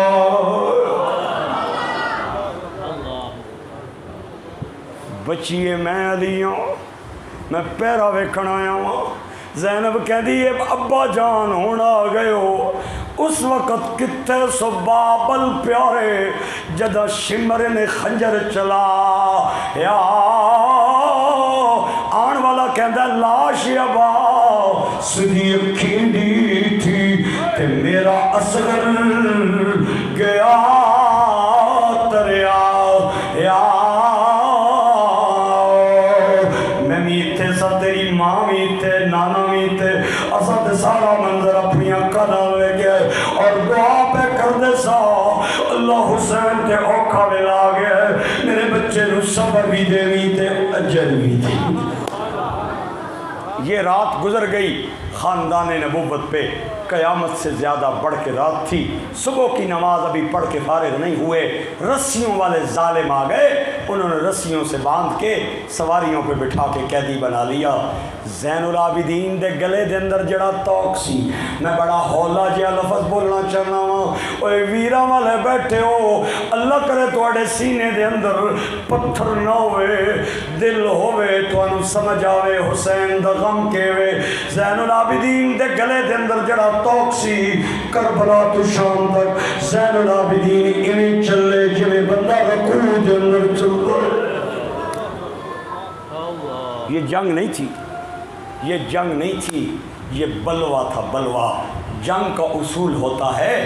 بچیے میں علیوں میں پیرا ویکھن آیا ہوں زینب کہہ دی ابا جان ہونا گئے ہو اس وقت کتے سو بابل پیارے جدہ شمر نے خنجر چلا یا آن والا کہندہ لاش ابا صدیق کھینڈی تھی تے میرا اصغر گیا تریا یا میں میتے سا تیری ماں میتے نانا میتے اسا تے سارا منظر اپنی اکھا نالے گئے اور دعا پہ کر دے سا اللہ حسین تے اوکھا ملا گئے میرے بچے نو صبر بھی دے میتے اجل بھی دے یہ رات گزر گئی خاندان نبوت پہ قیامت سے زیادہ بڑھ کے رات تھی صبح کی نماز ابھی پڑھ کے فارغ نہیں ہوئے رسیوں والے ظالم آ گئے انہوں نے رسیوں سے باندھ کے سواریوں پہ بٹھا کے قیدی بنا لیا زین العابدین دے گلے دے اندر جڑا توق سی میں بڑا ہولا جہا لفظ بولنا چاہنا ہوں اوے ویرا والے بیٹھے ہو اللہ کرے تواڈے سینے دے اندر پتھر نہ ہوئے دل ہوئے تانوں سمجھ آوے حسین دا غم کیوے زین العابدین دے گلے دے اندر جڑا توق سی کربلا تو شام تک زین العابدین انہیں چلے جویں بندہ رکوع دے اندر چلتا ہے یہ جنگ نہیں تھی، یہ جنگ نہیں تھی، یہ بلوا تھا، بلوا۔ جنگ کا اصول ہوتا ہے،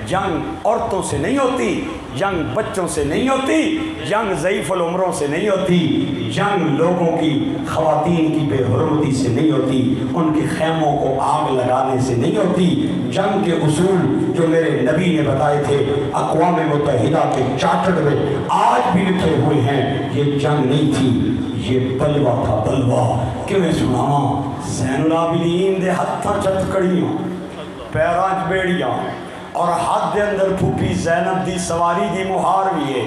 جنگ عورتوں سے نہیں ہوتی، جنگ بچوں سے نہیں ہوتی، جنگ ضعیف العمروں سے نہیں ہوتی، جنگ لوگوں کی، خواتین کی بے حرمتی سے نہیں ہوتی، ان کے خیموں کو آگ لگانے سے نہیں ہوتی۔ جنگ کے اصول جو میرے نبی نے بتائے تھے اقوام متحدہ کے چارٹر میں آج بھی لکھے ہوئے ہیں، یہ جنگ نہیں تھی، یہ بلوا تھا، بلوا۔ کہ میں سناواں زین العابدین دے ہتھاں چتکڑیاں، پیراں چ بیڑیاں اور ہاتھ دے اندر پھوپھی زینب دی سواری دی مہار بھی ہے۔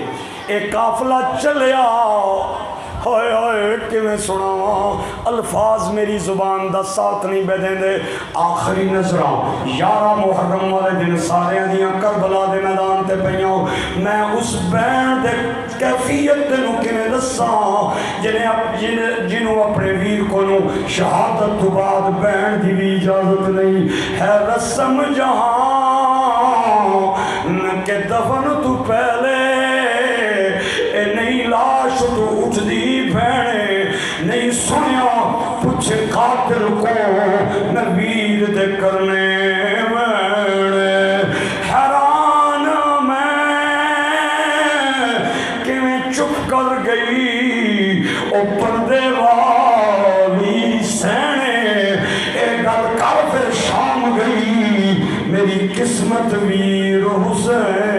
ایک قافلہ چلیا، ہائے ہائے کہ میں سناواں الفاظ میری زبان دا ساتھ نہیں بدیں دے۔ آخری نظراں 11 محرم والے دن سارے دیاں کربلا دے میدان تے پیاں، میں اس بین دے کیفیت تینوں کیویں دساں جنہوں اپنے ویر کو شہادت تو بعد بین دی بھی اجازت نہیں ہے۔ رسم جہاں کہ دفن تو پہلے نہیں لاش تو اٹھ دی بھیڑے، نہیں سنیا پوچھے قاتل کو میں ویر دے کرنے بھیڑے۔ حیران میں کہ میں چپ کر گئی او پردے والی سینے، ایک گل کر پھر شام گئی میری قسمت ویر حسین۔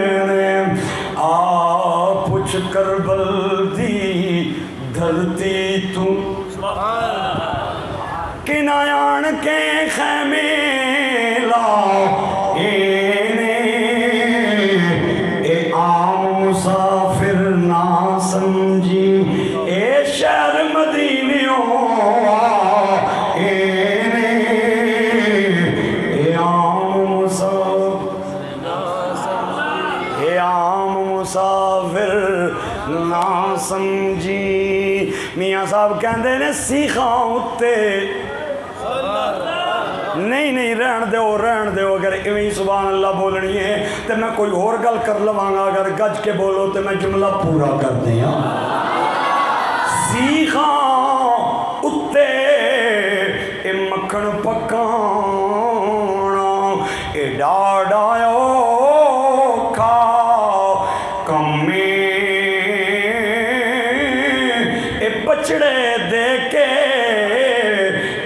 پوچھ کربل دی دھرتی تو کنایان کے خیمے لائینے، اے عام مسافر نہ سمجھی اے شہر مدینیوں آئینے، اے عام مسافر نہ سمجھی۔ میاں صاحب کہندے نے سیخاں اتے نہیں رہن دیو، اگر ایویں سبحان اللہ بولنی ہے تو میں کوئی اور گل کر لواں گا، اگر گج کے بولو تو میں جملہ پورا کر دیا۔ سیخاں اتے اے مکھن پکانا، اے ڈاڈایو کھا کمی، اے بچڑے دے کے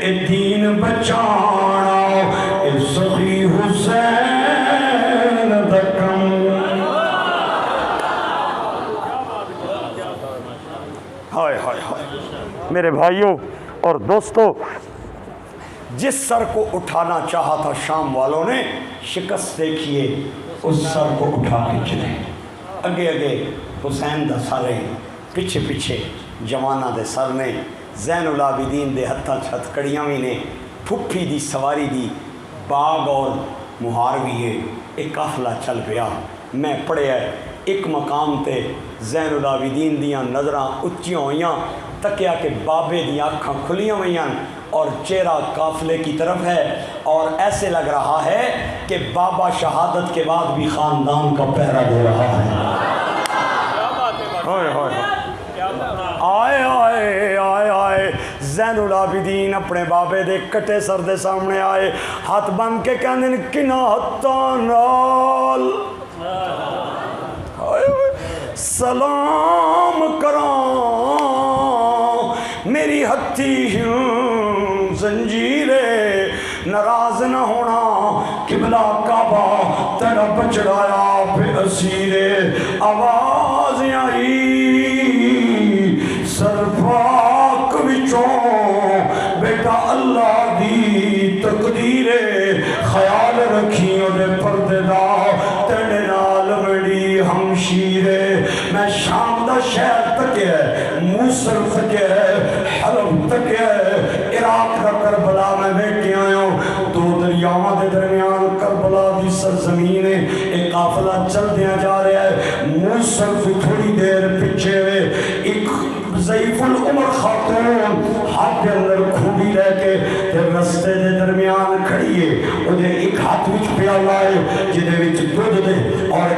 اے دین بچانا، اے سخی حسین دکم۔ ہائے ہائے ہائے میرے بھائیوں اور دوستوں، جس سر کو اٹھانا چاہا تھا شام والوں نے، شکست دیکھیے اس سر کو اٹھا کے چلے۔ اگے اگے حسین دا سر ہے، پیچھے پیچھے جوانہ دے سر نے، زین العابدین دے ہتھاں چھت کڑیاں بھی نے، پھپھی دی سواری دی باغ اور مہار بھی ہے۔ ایک قافلہ چل پیا، میں پڑھیا ایک مقام تے زین العابدین دیاں نظراں اچیاں ہوئیاں، تکیا کہ بابے دیاں آنکھاں کھلیاں ہوئیاں اور چہرہ قافلے کی طرف ہے، اور ایسے لگ رہا ہے کہ بابا شہادت کے بعد بھی خاندان کا پہرا دے رہا ہے۔ آئے آئے آئے آئے زین العابدین اپنے بابے دے کٹے سر دے سامنے آئے، ہاتھ بند کے کہنے کنا ہتھاں نال سلام کراں، میری ہتھی زنجیرے ناراض نہ ہونا، قبلہ کعبہ تیرا بچڑایا پہ اسیرے۔ آواز آئی سر پاک وچوں بیٹا اللہ دی تقدیر، خیال رکھی دے پردے دا تیرے نال بڑی ہمشیرے۔ میں شام دا شہر تک ہے، موصل تک ہے، حلب تک ہے، عراق دا کربلا میں بیٹھے آئے ہوں، دو دریاواں دے درمیان کربلا دی سرزمین ہے۔ ایک قافلہ چل دیا جا رہا ہے، موصل سے تھوڑی دیر پیچھے ہوئے ایک ضعیف العمر خاتون ہاتھ کے اندر کھوڑی لے کے رستے دے درمیان کھڑی ہے، انہیں ایک ہاتھ وچ پیالہ ہے جنہیں وچ دودھ دے اور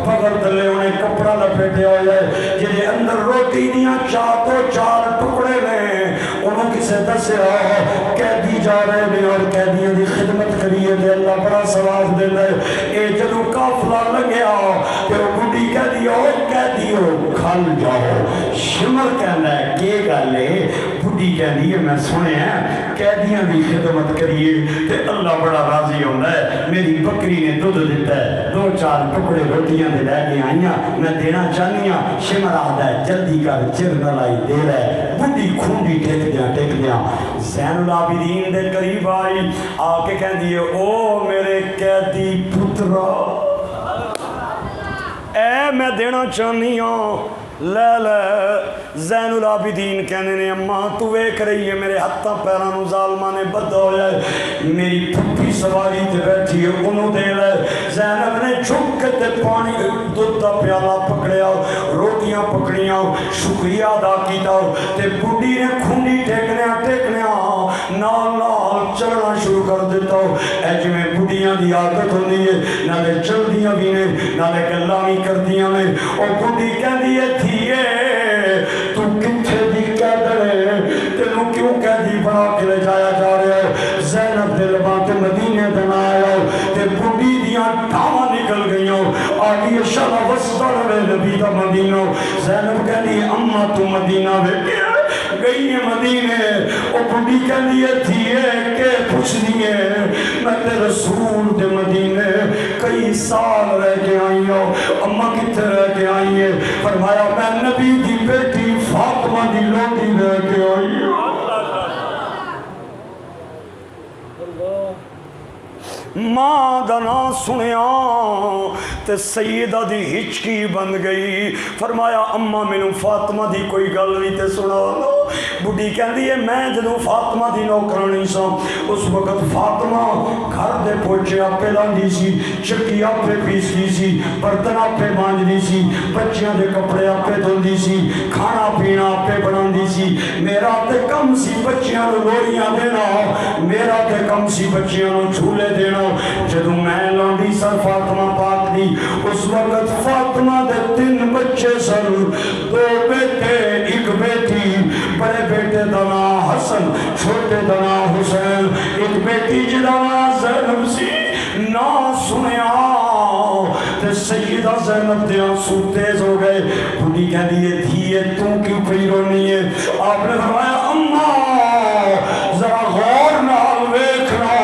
پگر دلے انہیں کپڑا لپیٹے ہوئے ہے، جنہیں اندر روٹی دیاں چار ٹکڑے میں، ان مینوں کسے دسیا قیدی جا رہے نے اور قیدیاں دی خدمت کریے تے اللہ بڑا ثواب دیندا ہے۔ اے جدوں قافلہ لگیا تے او بڈھی کہدی او قیدیو کھل جاؤ۔ شمر کہندا ہے کی گل ہے؟ بڈھی کہندی ہے میں سنیا قیدیاں دی خدمت کریے تے اللہ بڑا راضی ہوندا ہے۔ میری بکری نے دودھ دیتا ہے، 2-4 ٹکڑے روٹیاں دے لے کے آئیاں میں دینا چاہنی ہاں۔ شمر آخدا ہے جلدی کر چر نہ لائی دے رہے۔ بڈھی کھونڈی ٹیک دیاں زین العابدین دے قریب آئی آ کے کہندی ہے او میرے قیدی پترا اے میں دینا چاہنی ہوں لے لے۔ زین العابدین کہنے نے اماں تو ویکھ رہی ہے میرے ہتھاں پیراں نوں ظالماں نے بدھا ہویا ہے، میری پھپھی سواری تے بیٹھی ہے انہوں دے لے۔ زینب نے جھک کے تے پانی دودھ دا پیالہ پکڑیا، روٹیاں پکڑیاں، شکریہ ادا کیتا تے بڈھی نے کھونڈی ٹیکنیاں نال نال چلنا شروع کر دیتا۔ اے جویں بڈھیاں دی عادت ہوندی ہے، نالے چلدیاں بھی نے نالے گلاں بھی کردیاں نے۔ او بڈھی کہندی ہے تو کتھے دی قیدر ہے، تینوں کیوں قیدی بنا کے لے جایا جا رہا ہے؟ زینب دے لباں تے مدینے دے نہ آیا تے بڈھی دیاں ٹھاواں نکل گئیاں آگی شاہ وسطہ رہے نبی دا مدینہ۔ زینب کہنی اماں تو مدینہ ویکھیا گئی ہے مدینے؟ او بڈھی کہندی ہے تھیے کہ پوچھ دیے میں تے رسول دے مدینے کئی سال رہ کے آئی ہوں۔ اماں کتھے رہ کے آئی ہے؟ فرمایا میں نبی دی بیٹی فاطمہ دی لوٹی رہ کے آئی ہوں۔ ماں دا نام سنیا تے سیدہ دی ہچکی بن گئی۔ فرمایا اماں مینوں فاطمہ دی کوئی گل نہیں تے سنا لو۔ بڈھی کہندی ہے میں جدوں فاطمہ دی نوکرانی سا اس وقت فاطمہ گھر دے پوچھے آپے لاندی سی، چکی آپے پیستی سی، برتن آپے مانجدی سی، بچیاں دے کپڑے آپے دھوندی سی، کھانا پینا آپے بناندی سی۔ میرا تے کم سی بچیاں نوں لوڑیاں دینا، میرا تے کم سی بچیاں نوں جھولے دینا۔ جدوں میں لانڈی سر فاطمہ پاک دی اس وقت فاطمہ دے 3 بچے سن، 2 بیٹے 1 بیٹی۔ بڑے بیٹے دا نام حسن، چھوٹے دا نام حسین، 1 بیٹی جدا نام زینب سی۔ نا سنیا تے سیدہ زینب دے آنسو تیز ہو گئے۔ بڈھی کہندی ہے دھیے تو کیوں پئی رونی ہے؟ آپ نے فرمایا اماں ذرا غور نال ویکھنا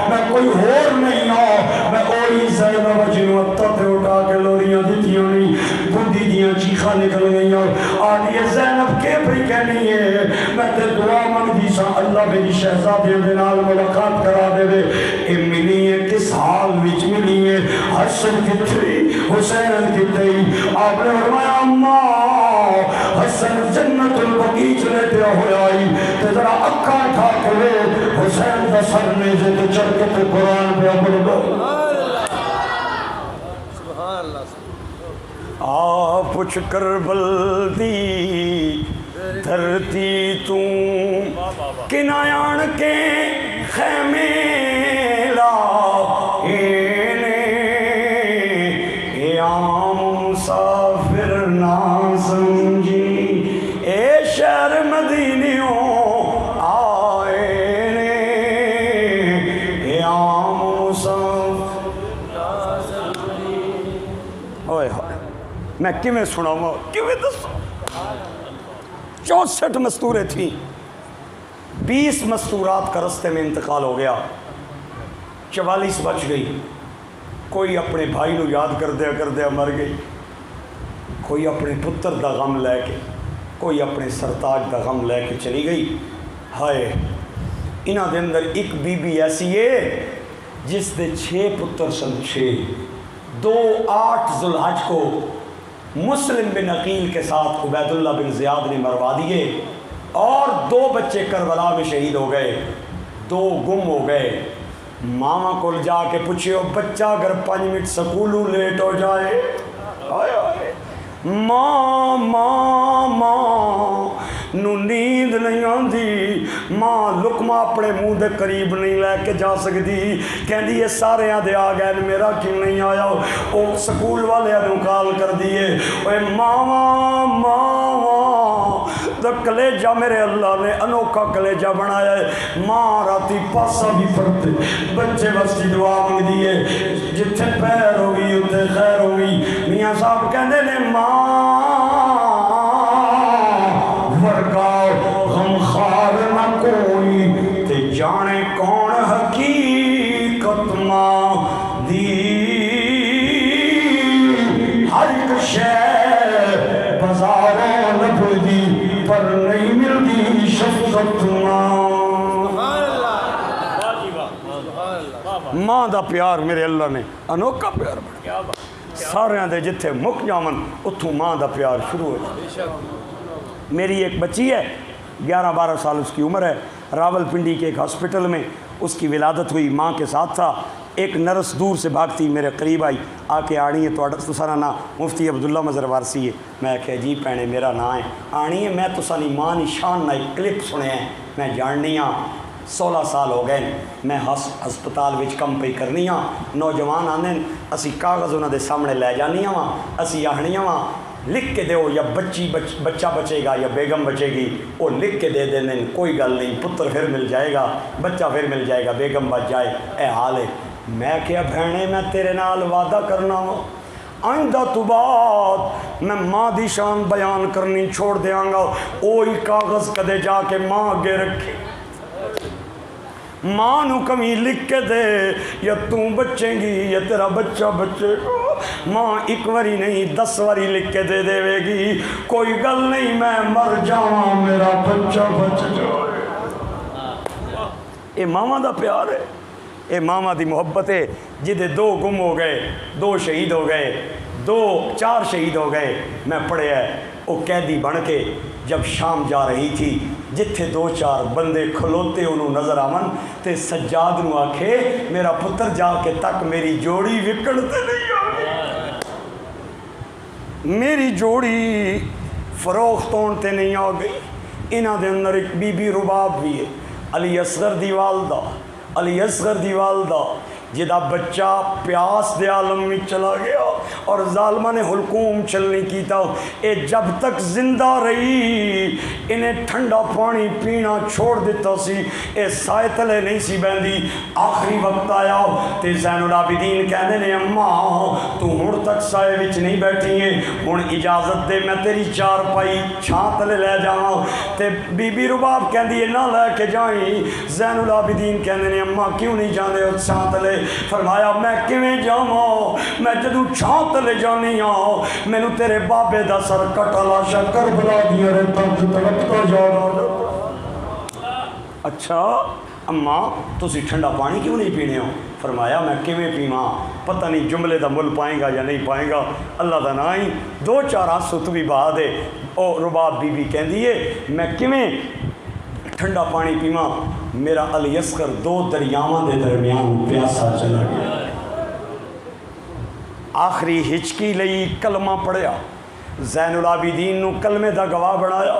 میں کوئی ہور نہیں ہوں، میں اوہی زینب جنوں ہتھاں تے اٹھا کے لوریاں دتیاں نہیں۔ بڈھی دیاں چیخاں نکل گئیاں آدھی زینب کے پئی کہنی ہے میں تے دعا منگدی سا اللہ میری شہزادیاں دے نال ملاقات کرا دے دے۔ اے ملی ہے کس حال وچ ملی ہے؟ حسن کتھے حسین کتھے؟ آپ نے فرمایا اماں حسن جنت البقیع چلے پیا ہویا ہی تے ذرا اکھاں اٹھا کے حسین دا سر نیزے تے چڑھ کے تے قرآن پہ پڑھدا۔ سبحان اللہ۔ آپ پوچھ کربل دی دھرتی تو کنایان کے خیمے لائینے، اے عام مسافر نہ سمجھی اے شہر مدینیوں آئے نے، اے عام مسافر نہ سمجھی۔ اوئے ہوئے میں کیویں سناواں کیویں دسوں؟ 64 مستوریں تھیں، 20 مستورات کا رستے میں انتقال ہو گیا، 44 بچ گئی۔ کوئی اپنے بھائی نو یاد کردیا مر گئی، کوئی اپنے پتر دا غم لے کے، کوئی اپنے سرتاج دا غم لے کے چلی گئی۔ ہائے انہاں دے اندر ایک بی بی ایسی ہے جس دے 6 پتر سن، 6 2 8 ذوالحج کو مسلم بن عقیل کے ساتھ عبید اللہ بن زیاد نے مروا دیے، اور 2 بچے کربلا میں شہید ہو گئے، 2 گم ہو گئے۔ ماما کو جا کے پوچھے بچہ اگر 5 منٹ سکولوں لیٹ ہو جائے، ماں ماں ماں نو نیند نہیں آندی، ماں لقمہ اپنے منہ دے قریب نہیں لے کے جا سکتی، کہندی ہے سارے دے آ گئے میرا کیوں نہیں آیا؟ او سکول والے نو کال کر دیے، اوے ماما ماما دا کلیجہ میرے اللہ نے انوکھا کلیجہ بنایا ہے. ماں راتی پاسا بھی پڑھتے بچے واسطے دعا مانگ دیے جتھے پیر ہوگی اتنے خیر ہوگی. میاں صاحب کہندے نے ماں ورگاؤ غمخوار نہ کوئی تے جانے کون حقیقت ماں دی. ہر ایک شے بازاروں لبدی پر نہیں ملتی شفقت ماں. ماں دا پیار میرے اللہ نے انوکھا پیار بنا. سارے دے جتھے مک جاون اتھوں ماں دا پیار شروع ہو جائے. میری ایک بچی ہے 11-12 سال اس کی عمر ہے. راول پنڈی کے ایک ہاسپٹل میں اس کی ولادت ہوئی. ماں کے ساتھ تھا. ایک نرس دور سے بھاگتی میرے قریب آئی آ کے آنی ہے تو سارا نام مفتی عبداللہ مظہر وارسی ہے. میں کہ جی بھینے میرا نام ہے آنی ہے میں تو سانی ماں نشان نہ ایک کلپ سنے ہیں میں جاننی ہاں. 16 سال ہو گئے میں ہسپتال وچ کم پئی کرنی ہاں. نوجوان آنے اسی کاغذ انہاں دے سامنے لے جانی ہاں اسی آہنی ہاں لکھ کے دیو یا بچہ بچے گا یا بیگم بچے گی وہ لکھ کے دے دیں کوئی گل نہیں پتر پھر مل جائے گا بچہ پھر مل جائے گا بیگم بچ جائے اے حال ہے. میں کیا بھینے میں تیرے نال وعدہ کرنا ہوں آئندہ تو بعد میں ماں دی شان بیان کرنی چھوڑ دیاں گا. اوہی کاغذ کدے جا کے ماں اگے رکھے ماں نو کمی لکھ کے دے یا توں بچیں گی یا تیرا بچہ بچے گا. ماں ایک واری نہیں 10 واری لکھ کے دے دے گی کوئی گل نہیں میں مر جاواں میرا بچہ بچ جائے. اے ماما دا پیار ہے اے ماما دی محبت ہے. جدے 2 گم ہو گئے 2 شہید ہو گئے 4 شہید ہو گئے. میں پڑھیا ہے وہ قیدی بن کے جب شام جا رہی تھی جتھے 2-4 بندے کھلوتے انہوں نظر آمن تے سجاد نو آکھے میرا پتر جا کے تک میری جوڑی وکڑتے نہیں آگئی میری جوڑی فروختون تے نہیں آگئی. انہاں دے اندر ایک بی بی رباب بھی ہے علی اصغر دی والدہ جدا بچہ پیاس دے عالم میں چلا گیا اور ظالمہ نے حلقوم چلنے کی تھا. اے جب تک زندہ رہی انہیں ٹھنڈا پانی پینا چھوڑ دیتا سی. اے سائے تلے نہیں سی بہندی. آخری وقت آیا تے زین العابدین کہنے نے اماں تو ہن تک سائے وچ نہیں بیٹھی ہے ہن اجازت دے میں تیری 4 پائی چھاں تلے لے جاواں. تے بی بی رباب کہندی ہے نہ لے کے جائیں. زین العابدین کہنے نے اماں کیوں نہیں جاندے ہو چھاں تلے. فرمایا میں کیویں جاواں میں جدوں چھاں تلے جانی ہاں مینوں تیرے بابے دا سر کٹا لاشا کربلا دیاں ریتاں تے تڑپتا جانا. اچھا اماں تسی ٹھنڈا پانی کیوں نہیں پینے ہو. فرمایا میں کیویں پیواں پتہ نہیں جملے دا مل پائیں گا یا نہیں پائیں گا اللہ دا نام ہی 2-4 آنسو تو بھی بہا دے. او رباب بی بی کہندی ہے میں کیویں ٹھنڈا پانی پیواں میرا علی اصغر 2 دریاواں دے درمیان پیاسا چلا گیا. آخری ہچکی لئی کلمہ پڑھیا زین العابدین نو کلمے دا گواہ بنایا.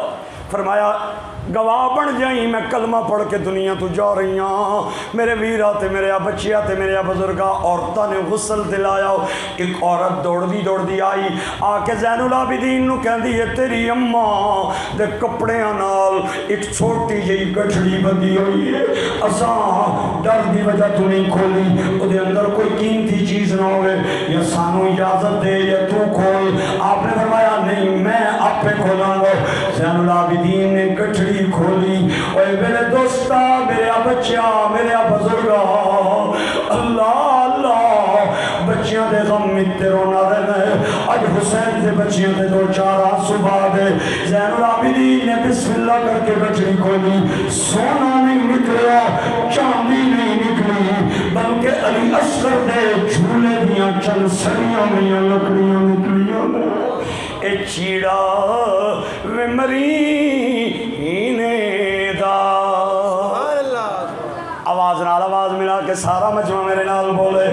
فرمایا گواہ بن جائیں میں کلمہ پڑھ کے دنیا تو جا رہی ہاں. میرے ویرہ تے میرے بچیاں تے میرے بزرگاں عورتاں نے غسل دلایا. ایک عورت دوڑ دی آئی آ کے زین العابدین نو کہندی ہے تیری اماں دے کپڑیاں نال ایک چھوٹی جئی گٹھڑی بندی ہوئی ہے اساں ڈر دی وجہ تو نہیں کھولی او دے اندر کوئی قیمتی چیز نہ ہوئے یا سانو اجازت دے یا تو کھول. آپ نے فرمایا نہیں میں آپ پہ کھولاں گا. زین العابدین نے گٹھڑی کھولی. اوے میرے دوستا میرے بچیا میرے بزرگا اللہ اللہ بچیاں دے غم میں تے رونا رہنا ہے. اج حسین دے بچیاں دے 2-4 آنسو بہا دے. زین العابدین نے بسم اللہ کر کے گٹھڑی کھولی. سونا نہیں نکلیا چاندی نہیں نکلی بلکہ علی اصغر دے جھولے دیاں چند سڑیاں میں لکڑیاں نکلیاں. اے چیڑا ومرینے دا آواز ملا کے سارا مجمع میرے نال بولے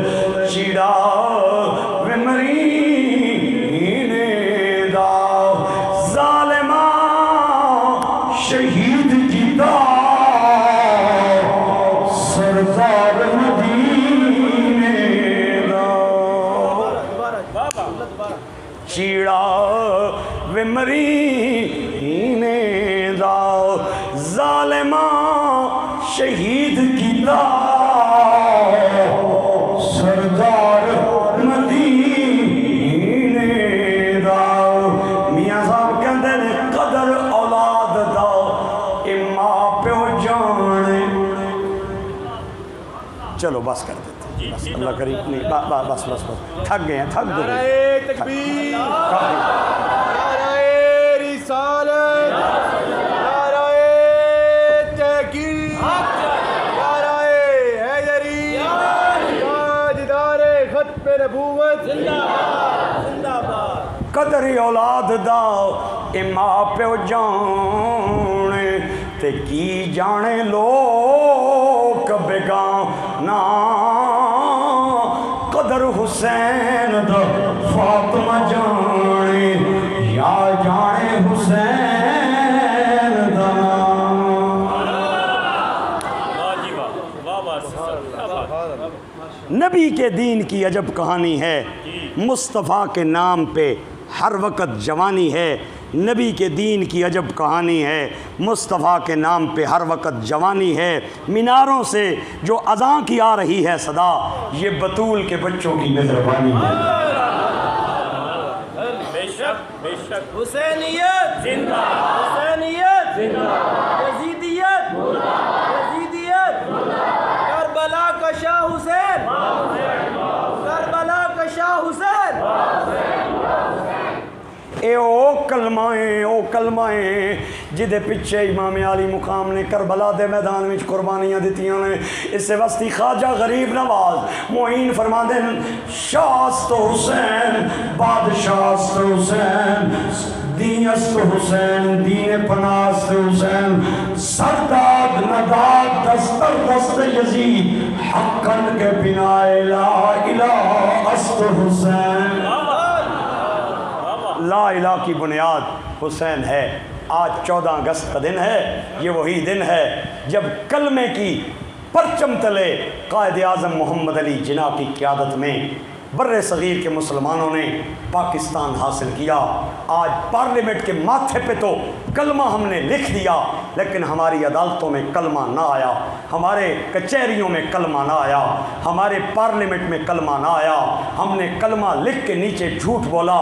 چیڑا ومرینے دا ظالمہ شہید کیتا سردار مدینے دا. چیڑا ومرینے دا ظالمہ شہید کیتا سردار مدینے دا میاں صاحب کہندے نے قدر اولاد دا اے ماں پیو جانے چلو بس کر دیتے بس اللہ کریم نہیں بس تھک گئے ہیں تھک دو نعرہ تکبیر، نعرہ رسالت، نعرہ تحقیق، نعرہ حیدری، تاجدار ختم نبوت زندہ باد۔ قدر اولاد دا اے ماں پیو جانے تے کی جانے لوگ بیگانا قدر حسین دا فاطمہ جانے یا جانے حسین دا نبی کے دین کی عجب کہانی ہے، مصطفیٰ کے نام پہ ہر وقت جوانی ہے۔ نبی کے دین کی عجب کہانی ہے، مصطفیٰ کے نام پہ ہر وقت جوانی ہے۔ میناروں سے جو اذاں کی آ رہی ہے صدا، یہ بطول کے بچوں کی مہربانی ہے۔ بے شک حسینیت زندہ، حسینیت زندہ، یزیدیت یزیدیت، کربلا کا شاہ حسین، کربلا کا شاہ حسین۔ اے او کلمائیں جدے پچھے امام علی مقام نے کربلا دے میدان میں قربانیاں دیتیاں نے۔ اس سے وسطی خواجہ غریب نواز معین فرما دیں شاست حسین بادشاست حسین، دین است حسین دین پناست حسین، سرداد نداد دستر دست یزید حقاً کے بنا لا الہ است حسین۔ لا الہ کی بنیاد حسین ہے۔ آج 14 اگست کا دن ہے، یہ وہی دن ہے جب کلمے کی پرچم تلے قائد اعظم محمد علی جناح کی قیادت میں بر صغیر کے مسلمانوں نے پاکستان حاصل کیا۔ آج پارلیمنٹ کے ماتھے پہ تو کلمہ ہم نے لکھ دیا، لیکن ہماری عدالتوں میں کلمہ نہ آیا، ہمارے کچہریوں میں کلمہ نہ آیا، ہمارے پارلیمنٹ میں کلمہ نہ آیا۔ ہم نے کلمہ لکھ کے نیچے جھوٹ بولا۔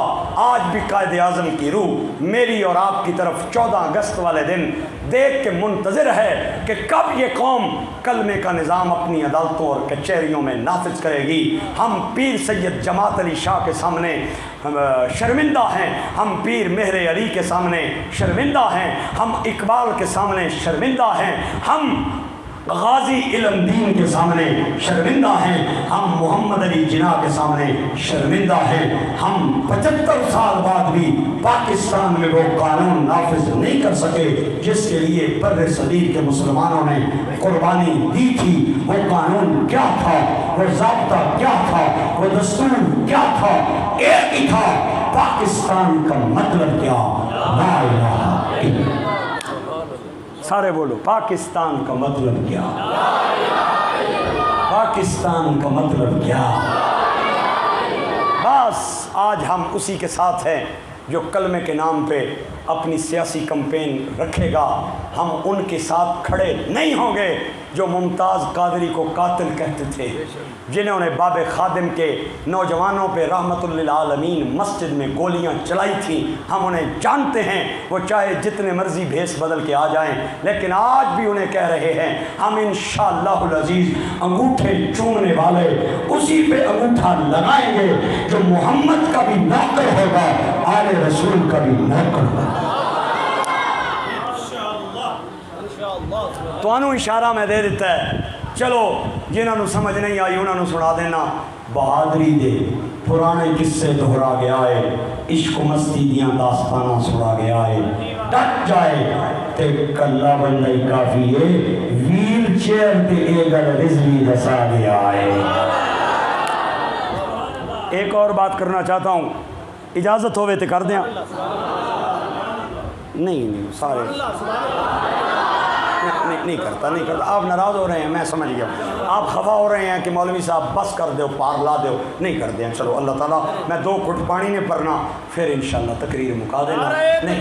آج بھی قائد اعظم کی روح میری اور آپ کی طرف 14 اگست والے دن دیکھ کے منتظر ہے کہ کب یہ قوم کلمے کا نظام اپنی عدالتوں اور کچہریوں میں نافذ کرے گی۔ ہم پیر سید جماعت علی شاہ کے سامنے شرمندہ ہیں، ہم پیر مہر علی کے سامنے شرمندہ ہیں، ہم اقبال کے سامنے شرمندہ ہیں، ہم غازی علم دین کے سامنے شرمندہ ہیں، ہم محمد علی جناح کے سامنے شرمندہ ہیں۔ ہم 75 سال بعد بھی پاکستان میں وہ قانون نافذ نہیں کر سکے جس کے لیے بر صغیر کے مسلمانوں نے قربانی دی تھی۔ وہ قانون کیا تھا، وہ ضابطہ کیا تھا، وہ دستور کیا تھا؟ ایک ہی تھا، پاکستان کا مطلب کیا؟ لا الہ الا اللہ۔ سارے بولو، پاکستان کا مطلب کیا؟ پاکستان کا مطلب کیا؟ بس آج ہم اسی کے ساتھ ہیں جو کلمے کے نام پہ اپنی سیاسی کمپین رکھے گا۔ ہم ان کے ساتھ کھڑے نہیں ہوں گے جو ممتاز قادری کو قاتل کہتے تھے، جنہوں نے باب خادم کے نوجوانوں پہ رحمت للعالمین مسجد میں گولیاں چلائی تھیں۔ ہم انہیں جانتے ہیں، وہ چاہے جتنے مرضی بھیس بدل کے آ جائیں، لیکن آج بھی انہیں کہہ رہے ہیں ہم انشاءاللہ العزیز انگوٹھے چومنے والے اسی پہ انگوٹھا لگائیں گے جو محمد کا بھی نوکر ہوگا، آل رسول کا بھی نوکر ہوگا۔ تو انہوں اشارہ میں دے دیتا ہے، چلو جنہوں نے سمجھ نہیں آئی انہوں نے سنا دینا۔ بہادری دے پرانے قصے دہرا گیا ہے، عشق و مستی دیاں داستانہ سنا گیا ہے، ڈٹ جائے تے کلا بندائی کافی ہے، ویل چیئر تے ایگل رزوی دسا گیا ہے۔ ایک اور بات کرنا چاہتا ہوں، اجازت ہوئے تے کر دیں؟ نہیں سارے نہیں کرتا آپ ناراض ہو رہے ہیں، میں سمجھ گیا، آپ خفا ہو رہے ہیں کہ مولوی صاحب بس کر دو، پار لا دو، نہیں کر دیں۔ چلو اللہ تعالیٰ میں 2 گھٹ پانی نے پڑھنا، پھر انشاءاللہ تقریر مکا دینا۔ نہیں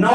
9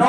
9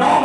9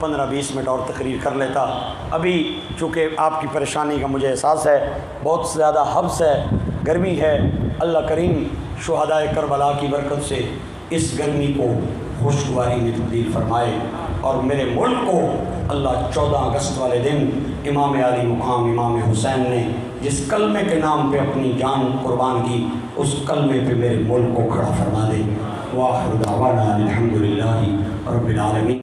15-20 منٹ اور تقریر کر لیتا. ابھی چونکہ آپ کی پریشانی کا مجھے احساس ہے، بہت زیادہ حبس ہے، گرمی ہے. اللہ کریم شہدائے کربلا کی برکت سے اس گرمی کو خوشگواری میں تبدیل فرمائے، اور میرے ملک کو اللہ 14 اگست والے دن امام عالی مقام امام حسین نے جس کلمے کے نام پہ اپنی جان قربان کی، اس کلمے پہ میرے ملک کو کھڑا فرما دے. وآخر دعوانا الحمدللہ رب العالمین.